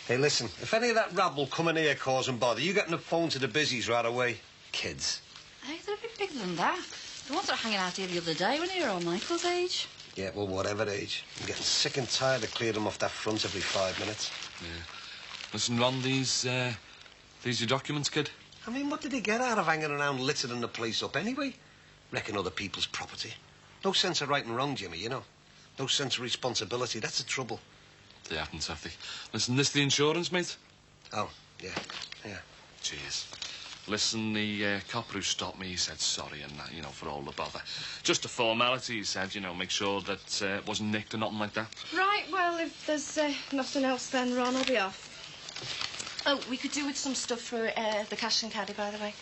Hey, listen, if any of that rabble come in here causing bother, you get on the phone to the busies right away. Kids. Hey, they're a bit bigger than that. The ones that were hanging out here the other day when they were all Michael's age. Yeah, well, whatever age. I'm getting sick and tired of clearing them off that front every 5 minutes. Yeah. Listen, Ron, these your documents, kid? I mean, what did he get out of hanging around littering the place up anyway? Wrecking other people's property. No sense of right and wrong, Jimmy, you know. No sense of responsibility. That's the trouble. They haven't, have they? Listen, this the insurance, mate? Oh, yeah. Cheers. Listen, the cop who stopped me, he said sorry and that, you know, for all the bother. Just a formality, he said, you know, make sure that it wasn't nicked or nothing like that. Right, well, if there's nothing else, then Ron will be off. Oh, we could do with some stuff for the cash and caddy, by the way.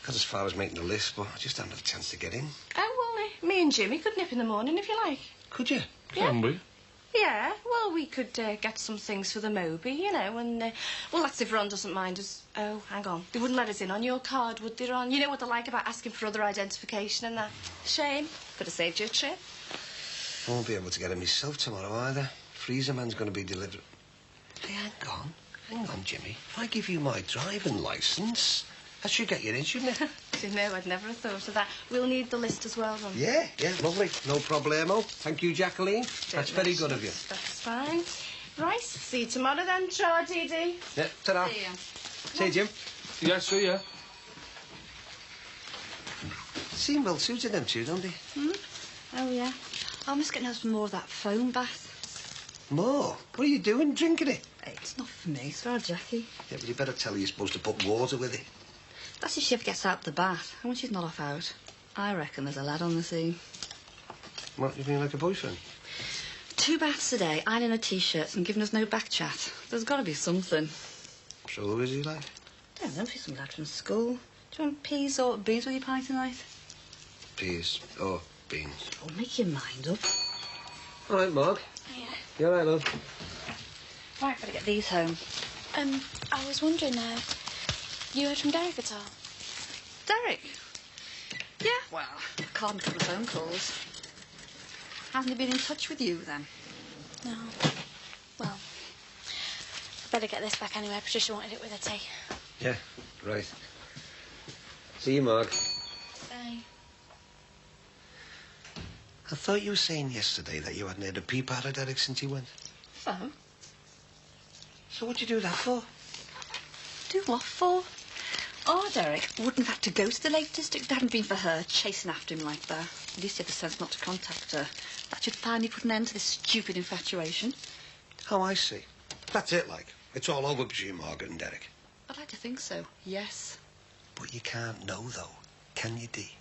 Got as far as making the list, but I just haven't had a chance to get in. Oh, well, me and Jimmy could nip in the morning if you like. Could you? Yeah. Can we? Yeah, well, we could get some things for the Moby, you know, and, well, that's if Ron doesn't mind us. Oh, hang on. They wouldn't let us in on your card, would they, Ron? You know what they're like about asking for other identification and that. Shame. Could have saved you a trip. I won't be able to get it myself tomorrow either. Freezer man's going to be delivered. Hey, hang on, Jimmy. If I give you my driving licence, that should get you in, shouldn't it? You know, I'd never have thought of that. We'll need the list as well, Ron. Yeah, lovely. No problemo. Thank you, Jacqueline. That's very good of you. That's fine. Right, see you tomorrow then, Tra, Dee Dee. Yeah, ta-ra. See ya. See you, Jim. Yeah, see ya. Seem well suited, them two, don't they? Oh, yeah. I must get some more of that foam bath. More? What are you doing, drinking it? Hey, it's not for me, it's for our Jackie. Yeah, but you better tell her you're supposed to put water with it. That's if she ever gets out of the bath. And when she's not off out, I reckon there's a lad on the scene. What, you mean like a boyfriend? 2 baths a day, ironing her T-shirts and giving us no back chat. There's got to be something. So who is he like? I don't know if he's some lad from school. Do you want peas or beans with your pie tonight? Peas or beans? Oh, make your mind up. All right, Mark. Yeah. You all right, love? Right, better get these home. I was wondering, you heard from Derek at all? Derek? Yeah, well, called him a couple of phone calls. Hasn't he been in touch with you, then? No. Well, I better get this back anyway. Patricia wanted it with her tea. Yeah, right. See you, Mark. Bye. I thought you were saying yesterday that you hadn't had a peep out of Derek since he went. So? So what'd you do that for? Do what for? Oh, Derek wouldn't have had to go to the Lake District if it hadn't been for her chasing after him like that. At least he had the sense not to contact her. That should finally put an end to this stupid infatuation. Oh, I see. That's it, like. It's all over between Margaret and Derek. I'd like to think so, yes. But you can't know, though, can you, Dee?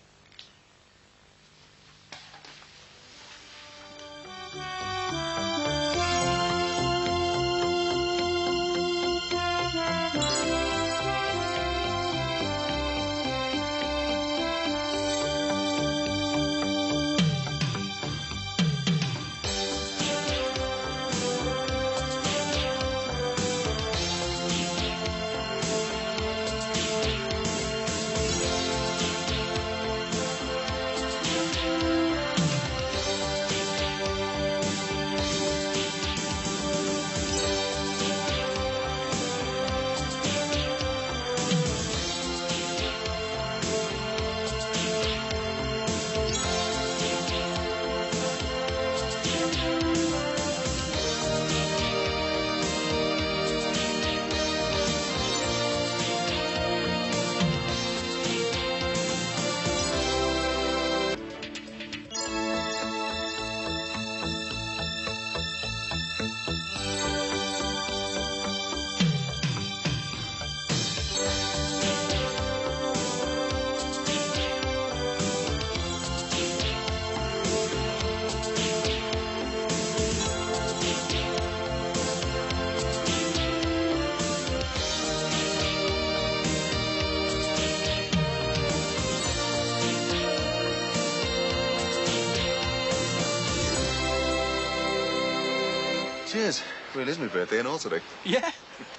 cheers. Well, it is my birthday and all today. Yeah?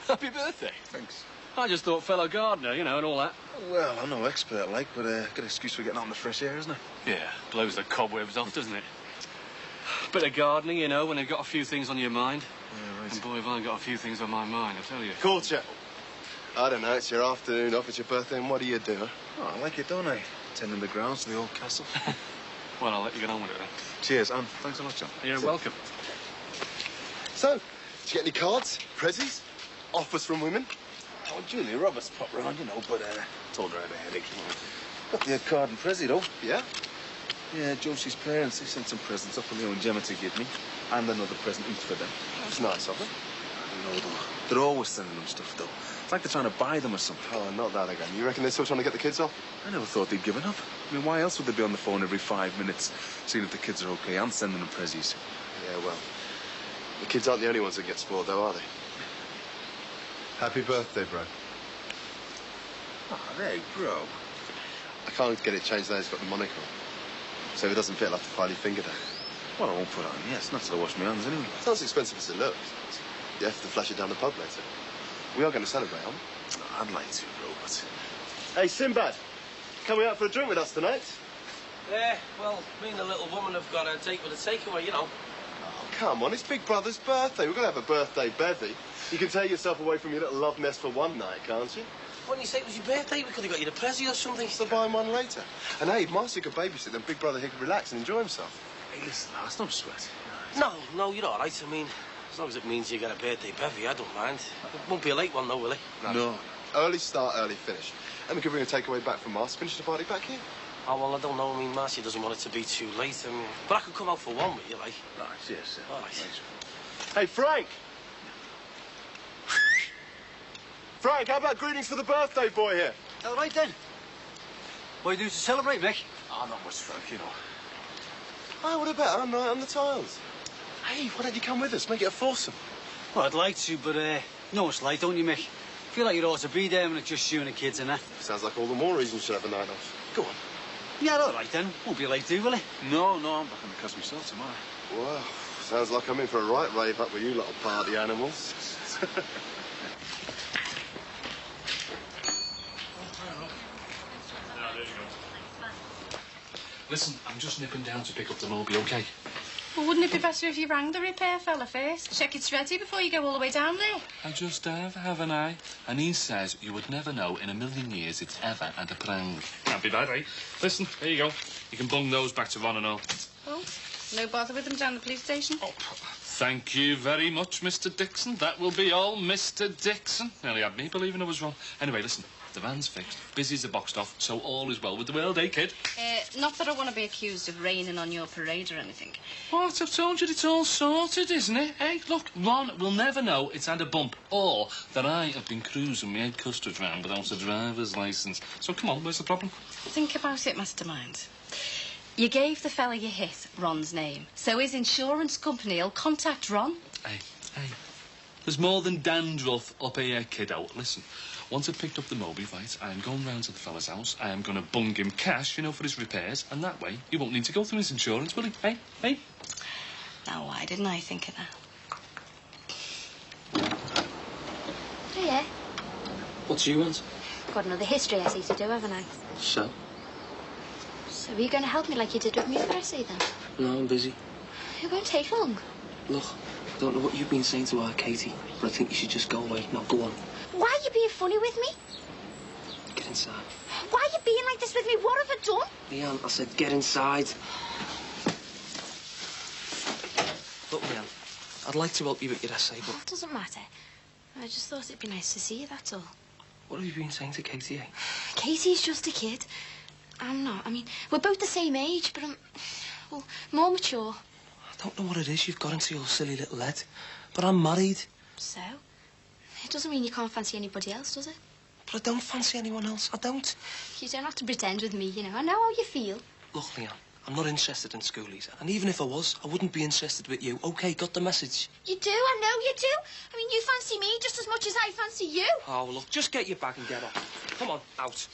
Happy birthday. Thanks. I just thought fellow gardener, you know, and all that. Well, I'm no expert, like, but good excuse for getting out in the fresh air, isn't it? Yeah, blows the cobwebs off, doesn't it? Bit of gardening, you know, when you've got a few things on your mind. Yeah, right. And boy, have I got a few things on my mind, I tell you. Culture. I don't know, it's your afternoon off, it's your birthday, and what do you do? Oh, I like it, don't I? Tending the grounds to the old castle. Well, I'll let you get on with it then. Cheers, and thanks a lot, John. You're welcome. So, did you get any cards, prezzies, offers from women? Oh, Julia Roberts popped round, you know, but told her I had a headache. Got the card and prezzy, though. Yeah? Yeah, Josie's parents, they sent some presents up for Leo and Gemma to give me, and another present each for them. That's nice of them. I don't know, though. They're always sending them stuff, though. It's like they're trying to buy them or something. Oh, not that again. You reckon they're still trying to get the kids off? I never thought they'd given up. I mean, why else would they be on the phone every 5 minutes, seeing if the kids are okay and sending them prezzies? Yeah, well, the kids aren't the only ones that get spoiled, though, are they? Happy birthday, bro. Oh, hey, bro. I can't get it changed now it's got the monocle. So if it doesn't fit, I'll have to file your finger down. Well, I won't put it on, yes. Not till I wash my hands, anyway. It's not as expensive as it looks. You have to flash it down the pub later. We are going to celebrate, aren't we? Oh, I'd like to, bro, but... Hey, Sinbad, coming out for a drink with us tonight? Yeah, well, me and the little woman have got a date with a takeaway, you know. Oh, come on, it's Big Brother's birthday. We're going to have a birthday bevy. You can take yourself away from your little love nest for one night, can't you? Why didn't you say it was your birthday? We could have got you the present or something. So buy him one later. And hey, Marcy could babysit, then Big Brother here could relax and enjoy himself. Hey, listen, that's no sweat. No, you're all right. I mean, as long as it means you get a birthday bevy, I don't mind. It won't be a late one, though, will it? No. Early start, early finish. And we could bring a takeaway back from Marcy, finish the party back here. Oh, well, I don't know. I mean, Marcy doesn't want it to be too late. I mean, but I could come out for one with you, like. Right, yes. All right. Hey, Frank! Frank, how about greetings for the birthday boy here? All right, then. What do you do to celebrate, Mick? Oh, not much, Frank, you know. Oh, what about on the tiles? Hey, why don't you come with us? Make it a foursome. Well, I'd like to, but you know it's late, don't you, Mick? Feel like you'd ought to be there when it's just you and the kids and that. Sounds like all the more reason you should have a night off. Go on. Yeah, all right, then. Won't be late, do will it? No, I'm back on the cusp myself tomorrow. Well, sounds like I'm in for a right rave up with you little party animals. Listen, I'm just nipping down to pick up the Moby, OK? Well, wouldn't it be better if you rang the repair fella first? Check it's ready before you go all the way down there. I just have, haven't I? And he says you would never know in a million years it's ever had a prang. Can't be bad, eh? Listen, here you go. You can bung those back to Ron and all. Oh, no bother with them down the police station? Oh, thank you very much, Mr. Dixon. That will be all, Mr. Dixon. Nearly had me believing I was wrong. Anyway, listen. The van's fixed, busies are boxed off, so all is well with the world, eh, kid? Not that I want to be accused of raining on your parade or anything. What? I've told you it's all sorted, isn't it? Hey, look, Ron will never know it's had a bump, or that I have been cruising my head custard round without a driver's licence. So come on, where's the problem? Think about it, Mastermind. You gave the fella you hit Ron's name, so his insurance company will contact Ron. Hey, there's more than dandruff up here, kiddo. Listen. Once I've picked up the Moby, right, I am going round to the fella's house. I am going to bung him cash, you know, for his repairs. And that way, he won't need to go through his insurance, will he? Hey? Now, why didn't I think of that? Oh, yeah. What do you want? Got another history essay to do, haven't I? So? So are you going to help me like you did with my other essay, then? No, I'm busy. It won't take long. Look, I don't know what you've been saying to her, Katie, but I think you should just go away. Now, go on. Why are you being funny with me? Get inside. Why are you being like this with me? What have I done? Leanne, I said get inside. Look, Leanne, I'd like to help you with your essay, but... It doesn't matter. I just thought it'd be nice to see you, that's all. What have you been saying to Katie, eh? Katie's just a kid. I'm not. I mean, we're both the same age, but I'm, well, more mature. I don't know what it is you've got into your silly little head, but I'm married. So? It doesn't mean you can't fancy anybody else, does it? But I don't fancy anyone else. I don't. You don't have to pretend with me, you know. I know how you feel. Look, Leanne, I'm not interested in schoolies. And even if I was, I wouldn't be interested with you. OK, got the message? You do, I know you do. I mean, you fancy me just as much as I fancy you. Oh, well, look, just get your bag and get off. Come on, out.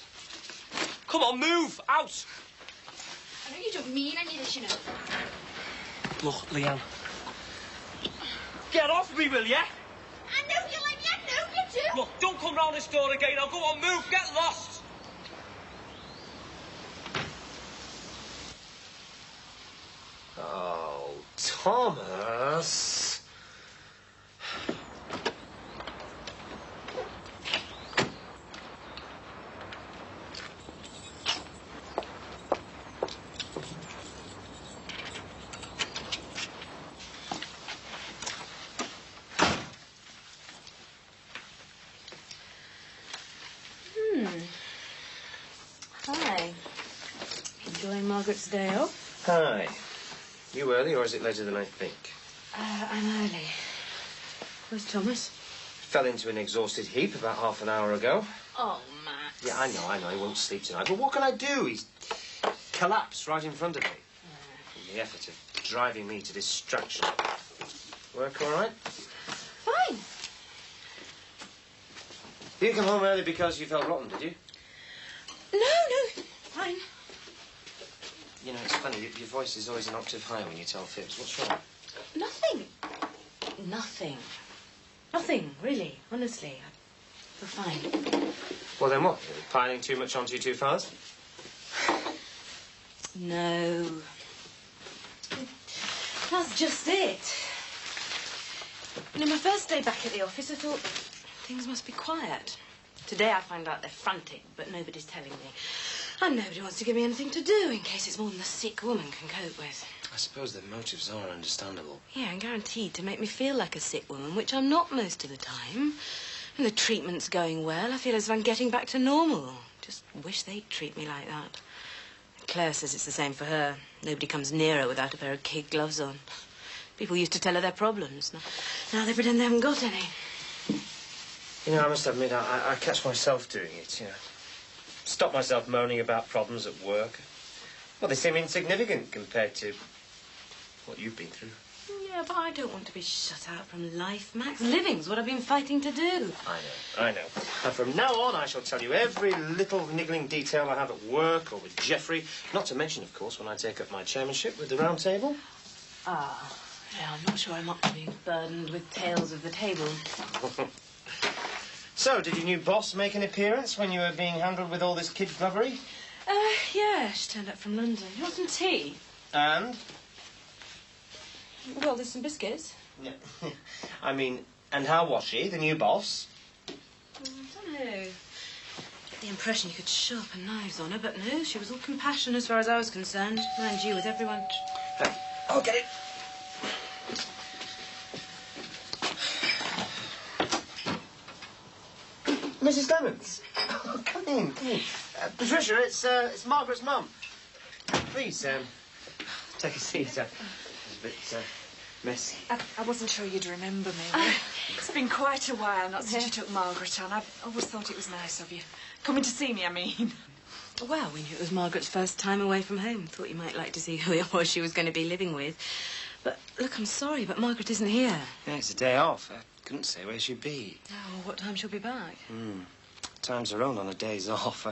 Come on, move, out. I know you don't mean any of this, you know. Look, Leanne, Get off me, will ya? I know you like me, I know you do. Look, don't come round this door again. I'll go on, move, get lost. Oh, Thomas. Hi. Enjoying Margaret's day off? Hi. You early, or is it later than I think? I'm early. Where's Thomas? Fell into an exhausted heap about half an hour ago. Oh, Max. Yeah, I know. He won't sleep tonight. But what can I do? He's collapsed right in front of me. In the effort of driving me to distraction. Work all right? Fine. You didn't come home early because you felt rotten, did you? No, fine. You know, it's funny. Your voice is always an octave higher when you tell fibs. What's wrong? Nothing. Nothing, really, honestly. I feel fine. Well, then what? You're piling too much onto you too fast? No. That's just it. You know, my first day back at the office, I thought things must be quiet. Today I find out they're frantic, but nobody's telling me. And nobody wants to give me anything to do in case it's more than the sick woman can cope with. I suppose their motives are understandable. Yeah, and guaranteed to make me feel like a sick woman, which I'm not most of the time. And the treatment's going well. I feel as if I'm getting back to normal. Just wish they'd treat me like that. Claire says it's the same for her. Nobody comes near her without a pair of kid gloves on. People used to tell her their problems. Now they pretend they haven't got any. You know, I must admit, I catch myself doing it, you know. Stop myself moaning about problems at work. Well, they seem insignificant compared to what you've been through. Yeah, but I don't want to be shut out from life, Max. Living's what I've been fighting to do. I know. And from now on, I shall tell you every little niggling detail I have at work or with Geoffrey. Not to mention, of course, when I take up my chairmanship with the Round Table. Ah, yeah, I'm not sure I'm up to being burdened with tales of the table. So, did your new boss make an appearance when you were being handled with all this kid glovery? Yeah, she turned up from London. You want some tea? And? Well, there's some biscuits. Yeah. I mean, and how was she, the new boss? I don't know. Get the impression you could sharpen knives on her, but no, she was all compassion as far as I was concerned. Mind you, with everyone... I'll get it. Mrs. Clements. Oh, come in. Patricia, it's Margaret's mum. Please, take a seat. It's a bit messy. I wasn't sure you'd remember me. It's been quite a while, not since you took Margaret on. I've always thought it was nice of you. Coming to see me, I mean. Well, we knew it was Margaret's first time away from home. Thought you might like to see who it was she was going to be living with. But, look, I'm sorry, but Margaret isn't here. Yeah, it's a day off. I couldn't say where she'd be. Oh, what time she'll be back? Time's her own on her days off.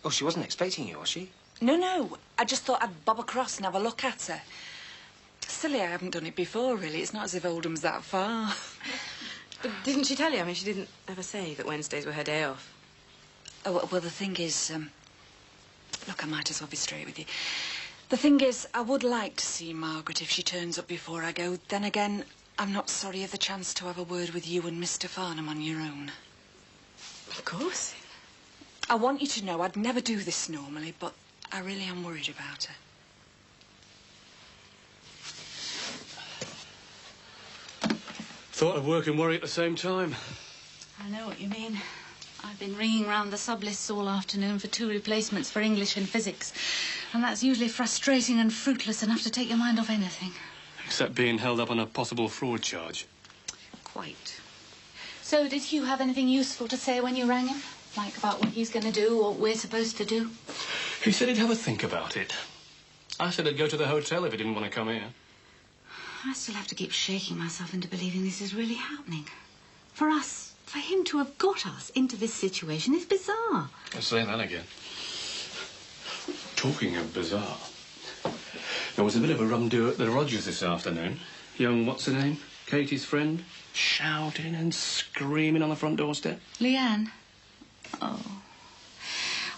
Oh, she wasn't expecting you, was she? No. I just thought I'd bob across and have a look at her. Silly I haven't done it before, really. It's not as if Oldham's that far. But didn't she tell you? I mean, she didn't ever say that Wednesdays were her day off. Oh, well, the thing is... Look, I might as well be straight with you. The thing is, I would like to see Margaret if she turns up before I go. Then again, I'm not sorry of the chance to have a word with you and Mr. Farnham on your own. Of course. I want you to know I'd never do this normally, but I really am worried about her. Thought of work and worry at the same time. I know what you mean. I've been ringing round the sub-lists all afternoon for 2 replacements for English and physics. And that's usually frustrating and fruitless enough to take your mind off anything. Except being held up on a possible fraud charge. Quite. So, did Hugh have anything useful to say when you rang him? Like about what he's going to do or what we're supposed to do? He said he'd have a think about it. I said I'd go to the hotel if he didn't want to come here. I still have to keep shaking myself into believing this is really happening. For us, for him to have got us into this situation is bizarre. I'll say that again. Talking of bizarre, there was a bit of a rum-do at the Rogers this afternoon. Young, what's her name? Katie's friend, shouting and screaming on the front doorstep. Leanne? Oh.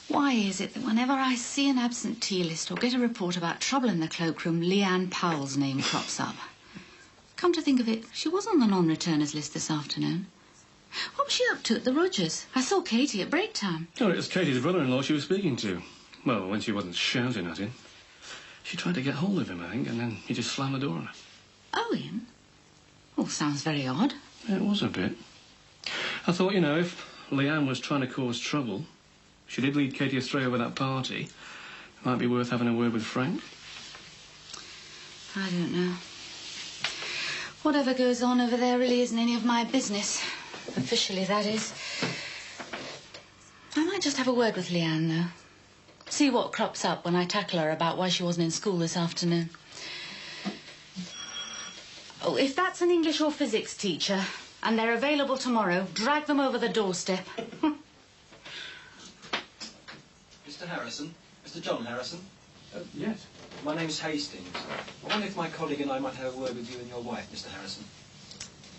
Why is it that whenever I see an absentee list or get a report about trouble in the cloakroom, Leanne Powell's name crops up? Come to think of it, she was on the non-returners list this afternoon. What was she up to at the Rogers? I saw Katie at break time. Oh, it was Katie's brother-in-law she was speaking to. Well, when she wasn't shouting at him. She tried to get hold of him, I think, and then he just slammed the door on her. Owen? Oh, sounds very odd. It was a bit. I thought, you know, if Leanne was trying to cause trouble, she did lead Katie astray over that party, it might be worth having a word with Frank. I don't know. Whatever goes on over there really isn't any of my business. Officially, that is. I might just have a word with Leanne, though. See what crops up when I tackle her about why she wasn't in school this afternoon. Oh, if that's an English or physics teacher, and they're available tomorrow, drag them over the doorstep. Mr. Harrison? Mr. John Harrison? Yes. My name's Hastings. I wonder if my colleague and I might have a word with you and your wife, Mr. Harrison.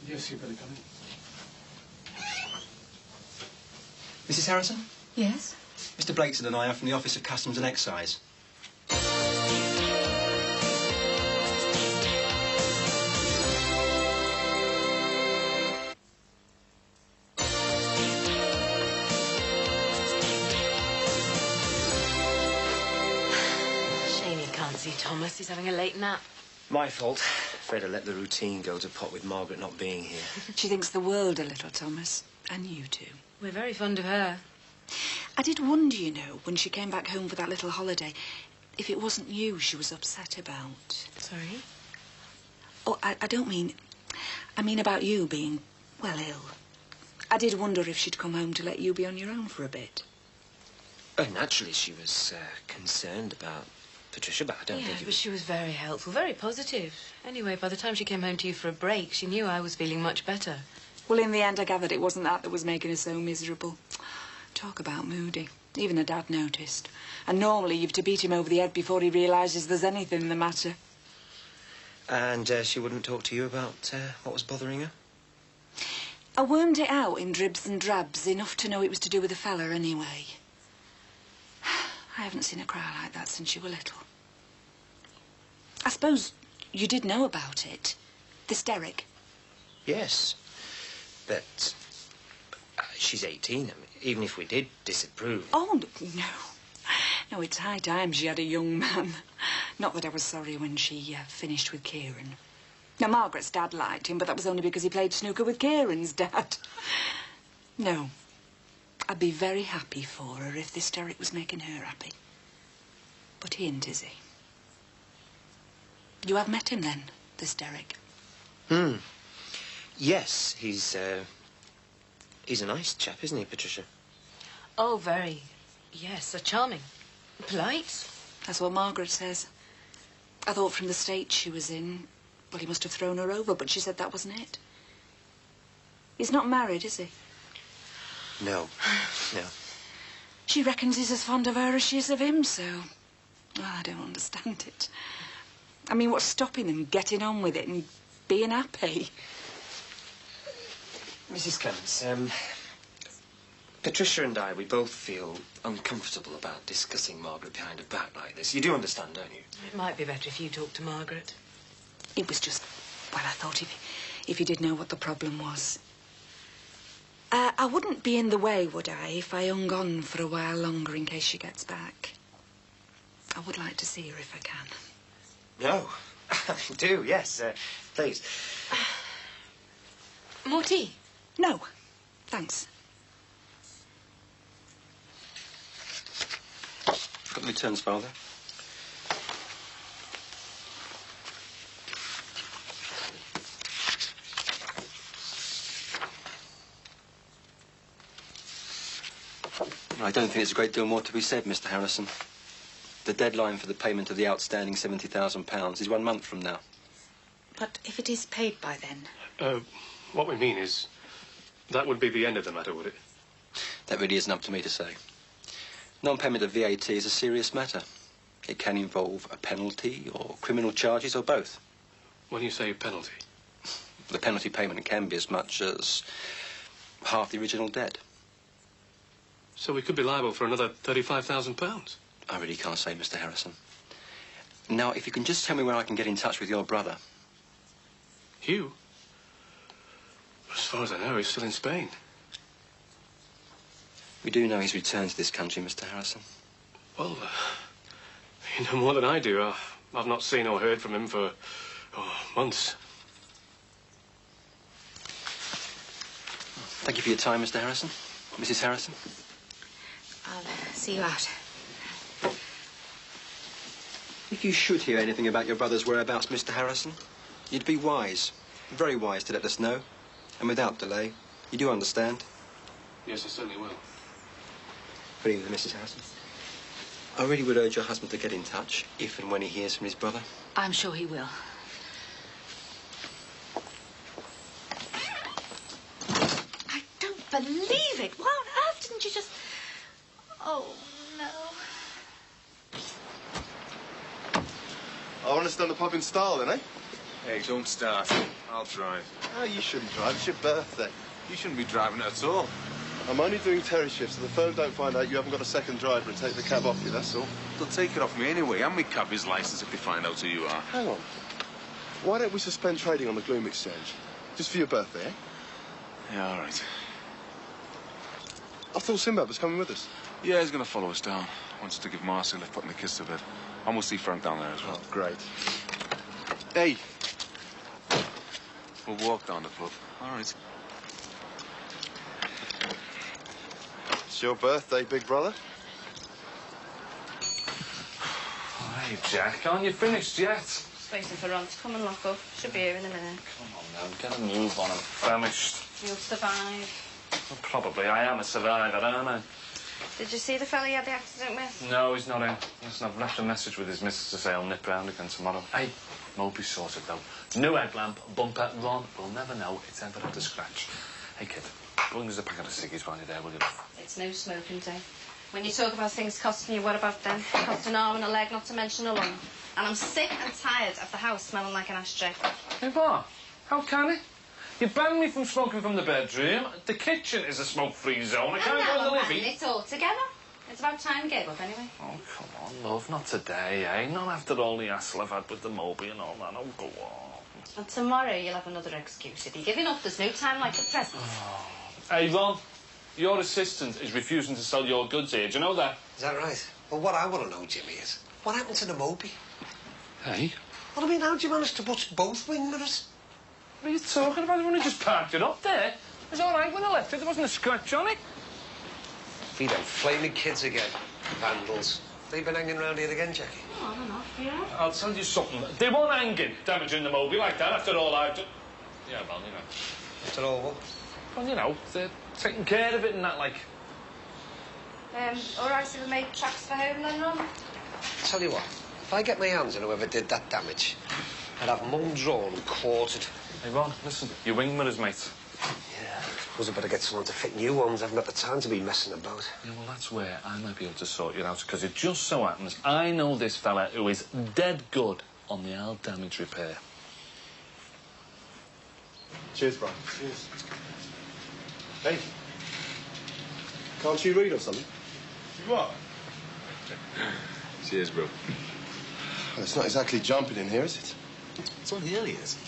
Yes, you better come in. Mrs. Harrison? Yes? Mr. Blakeson and I are from the Office of Customs and Excise. Shame you can't see Thomas. He's having a late nap. My fault. Afraid I let the routine go to pot with Margaret not being here. She thinks the world a little, Thomas. And you too. We're very fond of her. I did wonder, you know, when she came back home for that little holiday, if it wasn't you she was upset about. Sorry? Oh, I don't mean... I mean about you being, well, ill. I did wonder if she'd come home to let you be on your own for a bit. Oh, naturally she was concerned about Patricia, but I don't think it but was... she was very helpful, very positive. Anyway, by the time she came home to you for a break, she knew I was feeling much better. Well, in the end, I gathered it wasn't that was making her so miserable. Talk about moody. Even her dad noticed. And normally you've to beat him over the head before he realises there's anything the matter. And she wouldn't talk to you about what was bothering her? I wormed it out in dribs and drabs, enough to know it was to do with the fella anyway. I haven't seen her cry like that since you were little. I suppose you did know about it. This Derek. Yes. But she's 18. I mean, even if we did disapprove... Oh, no. No, it's high time she had a young man. Not that I was sorry when she finished with Kieran. Now, Margaret's dad liked him, but that was only because he played snooker with Kieran's dad. No. I'd be very happy for her if this Derek was making her happy. But he ain't, is he? You have met him, then, this Derek? Yes, he's a nice chap, isn't he, Patricia? Oh, very. Yes, a charming. Polite. That's what Margaret says. I thought from the state she was in, well, he must have thrown her over, but she said that wasn't it. He's not married, is he? No. No. She reckons he's as fond of her as she is of him, so... Well, I don't understand it. I mean, what's stopping them getting on with it and being happy? Mrs. Clements, Patricia and I, we both feel uncomfortable about discussing Margaret behind her back like this. You do understand, don't you? It might be better if you talked to Margaret. It was just... Well, I thought if you did know what the problem was. I wouldn't be in the way, would I, if I hung on for a while longer in case she gets back? I would like to see her if I can. No. Do, yes. Please. More tea? No, thanks. Got the returns file there? I don't think there's a great deal more to be said, Mr. Harrison. The deadline for the payment of the outstanding £70,000 is 1 month from now. But if it is paid by then? What we mean is, that would be the end of the matter, would it? That really isn't up to me to say. Non-payment of VAT is a serious matter. It can involve a penalty or criminal charges or both. When you say penalty? The penalty payment can be as much as half the original debt. So we could be liable for another £35,000. I really can't say, Mr. Harrison. Now, if you can just tell me where I can get in touch with your brother. Hugh? As far as I know, he's still in Spain. We do know he's returned to this country, Mr. Harrison. Well, you know more than I do. I've not seen or heard from him for months. Thank you for your time, Mr. Harrison. Mrs. Harrison. I'll see you out. If you should hear anything about your brother's whereabouts, Mr. Harrison, you'd be wise, very wise, to let us know. And without delay. You do understand? Yes, I certainly will. Good evening, Mrs. Harrison. I really would urge your husband to get in touch if and when he hears from his brother. I'm sure he will. I don't believe it. Why on earth didn't you just... Oh, no. I understand the pub in style, then, eh? Hey, don't start. I'll drive. Oh, you shouldn't drive. It's your birthday. You shouldn't be driving at all. I'm only doing terry shifts so the firm don't find out you haven't got a second driver and take the cab off you, that's all. They'll take it off me anyway, and me cab his licence if they find out who you are. Hang on. Why don't we suspend trading on the Gloom Exchange? Just for your birthday, eh? Yeah, all right. I thought Sinbad was coming with us. Yeah, he's going to follow us down. Wants to give Marcy a lift putting the kids to bed. And we'll see Frank down there as well. Oh, great. Hey. We'll walk down the pub. All right. It's your birthday, big brother. Oh, hey, Jack, aren't you finished yet? Just waiting for Ron to come and lock up. Should be here in a minute. Come on now, get a move on. I'm famished. You'll survive. Well, probably. I am a survivor, aren't I? Did you see the fella you had the accident with? No, he's not in. Listen, I've left a message with his missus to say I'll nip round again tomorrow. Hey, Moby's sorted, though. New headlamp, bumper, Ron. We'll never know it's ever had a scratch. Hey, kid, bring us a packet of ciggies while you're there, will you? It's no smoking day. When you talk about things costing you, what about them? Cost an arm and a leg, not to mention a lung. And I'm sick and tired of the house smelling like an ashtray. Hey, what? How can it? You banned me from smoking from the bedroom. The kitchen is a smoke-free zone. I can't go in the living. It's all together. It's about time you gave up, anyway. Oh, come on, love. Not today, eh? Not after all the hassle I've had with the Moby and all that. Oh, go on. And tomorrow you'll have another excuse. If you're giving up, there's no time like the present. Oh. Hey, Ron, your assistant is refusing to sell your goods here. Do you know that? Is that right? Well, what I want to know, Jimmy, is what happened to the Moby? Hey? Well, I mean, how'd you manage to bust both wing mirrors? What are you talking about? I've only just parked it up there. It was all right when I left it. There wasn't a scratch on it. Feed them flaming kids again. Vandals. They've been hanging around here again, Jackie. Oh, I don't know. Yeah? I'll tell you something. They weren't hanging, damaging the Moby like that after all I've done. Yeah, well, you know. After all what? Well, you know, they're taking care of it and that, like. All right, so we made tracks for home then, Ron? Tell you what, if I get my hands on whoever did that damage, I'd have Mum drawn and quartered. Hey, Ron, listen, your wing mirrors, mate. Yeah, suppose I better get someone to fit new ones. I haven't got the time to be messing about. Yeah, well, that's where I might be able to sort you out, because it just so happens I know this fella who is dead good on the old damage repair. Cheers, Brian. Cheers. Hey. Can't you read or something? What? Cheers, bro. Well, it's not exactly jumping in here, is it? It's only early, is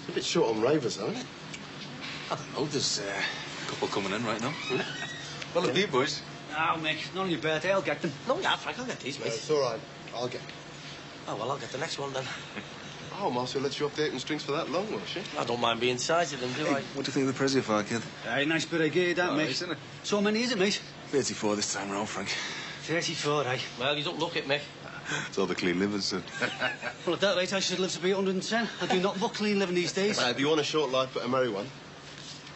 A bit short on ravers, though, isn't it? I don't know, there's a couple coming in right now. Well, the beer boys. Oh, Mick, not on your birthday, I'll get them. No, yeah, Frank, I'll get these, mate. It's all right. I'll get... Oh, well, I'll get the next one, then. Oh, Marcy will let you off the apron strings for that long, will she? I don't mind being sized of them, do I? What do you think of the Prezi file, kid? Hey, nice bit of gear, that, mate. Isn't it? So many is it, mate? 34 this time round, Frank. 34, eh? Well, you don't look it, Mick. It's all the clean living, son. Well, at that rate, I should live to be 110. I do not look clean living these days. If you want a short life but a merry one,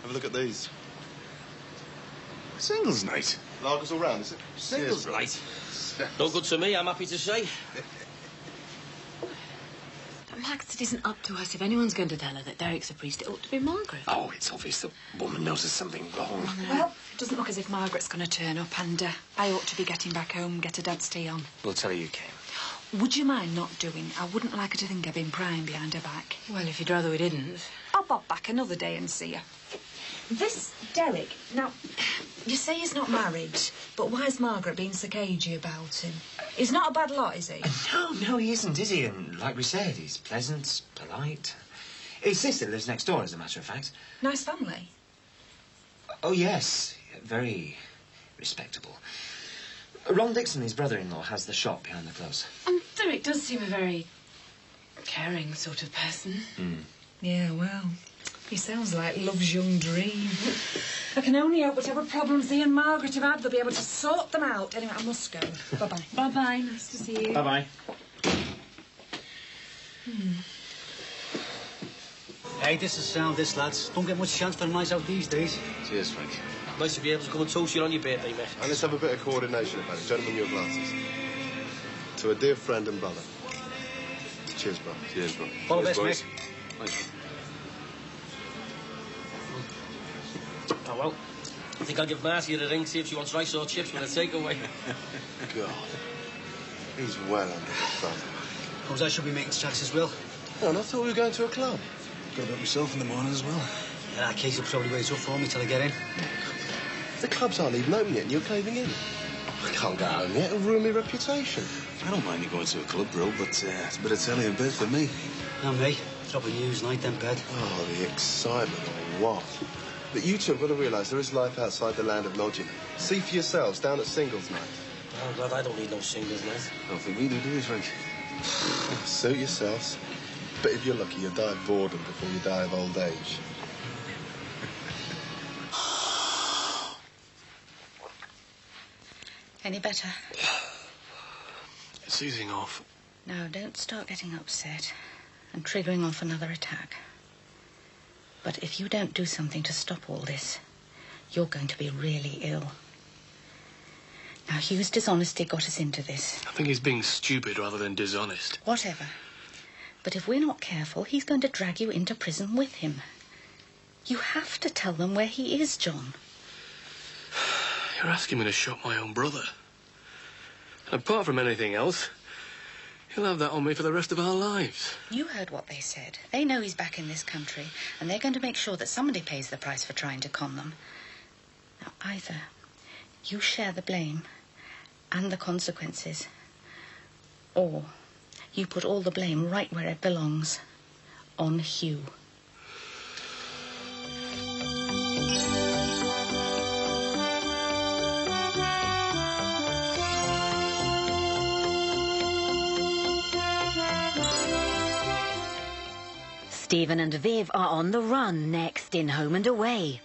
have a look at these. Singles night. Lagers all round, is it? Singles night. No good to me, I'm happy to say. Max, it isn't up to us. If anyone's going to tell her that Derek's a priest, it ought to be Margaret. Oh, it's obvious the woman knows there's something wrong. Well, it doesn't look as if Margaret's going to turn up, and I ought to be getting back home, get a dad's tea on. We'll tell her you came. Would you mind not doing? I wouldn't like her to think I've been prying behind her back. Well, if you'd rather we didn't. Oh, I'll bob back another day and see you. This Derek, now, you say he's not married, but why's Margaret being so cagey about him? He's not a bad lot, is he? No, he isn't, is he? And like we said, he's pleasant, polite. His sister lives next door, as a matter of fact. Nice family. Oh, yes. Very respectable. Ron Dixon, his brother-in-law, has the shop behind the close. Derek does seem a very caring sort of person. Yeah, well, he sounds like love's young dream. I can only hope whatever problems he and Margaret have had, they'll be able to sort them out. Anyway, I must go. Bye-bye. Bye-bye. Nice to see you. Bye-bye. Hey, this is sound, this, lads. Don't get much chance for a nice out these days. Cheers, Frank. Nice to be able to come and toast you on your birthday, mate. And let's have a bit of coordination about it. Gentlemen, your glasses. To a dear friend and brother. Cheers, bro. Cheers, bro. All the Cheers, best, boys. mate. Thanks. Oh, well. I think I'll give Marcy a ring, see if she wants rice or chips with a takeaway. God. He's well under the thumb. Suppose I should be making tracks as well. No, and I thought we were going to a club. Got about myself in the morning as well. In that case, he'll probably wait up for me till I get in. The clubs aren't even open yet and you're caving in. I can't go home yet. It'll ruin my reputation. I don't mind you going to a club, bro, but it's a bit of telly in bed for me. And me. Drop a news night, then bed. Oh, the excitement or what? But you two have got to realise there is life outside the land of lodging. See for yourselves down at singles night. Oh, God, I don't need no singles, mate. I don't think we do this, Frank. Suit yourselves. But if you're lucky, you'll die of boredom before you die of old age. Any better? It's easing off. Now, don't start getting upset and triggering off another attack. But if you don't do something to stop all this, you're going to be really ill. Now, Hugh's dishonesty got us into this. I think he's being stupid rather than dishonest. Whatever. But if we're not careful, he's going to drag you into prison with him. You have to tell them where he is, John. You're asking me to shot my own brother. And apart from anything else, he'll have that on me for the rest of our lives. You heard what they said. They know he's back in this country, and they're going to make sure that somebody pays the price for trying to con them. Now, either you share the blame and the consequences, or you put all the blame right where it belongs, on Hugh. Stephen and Viv are on the run next in Home and Away.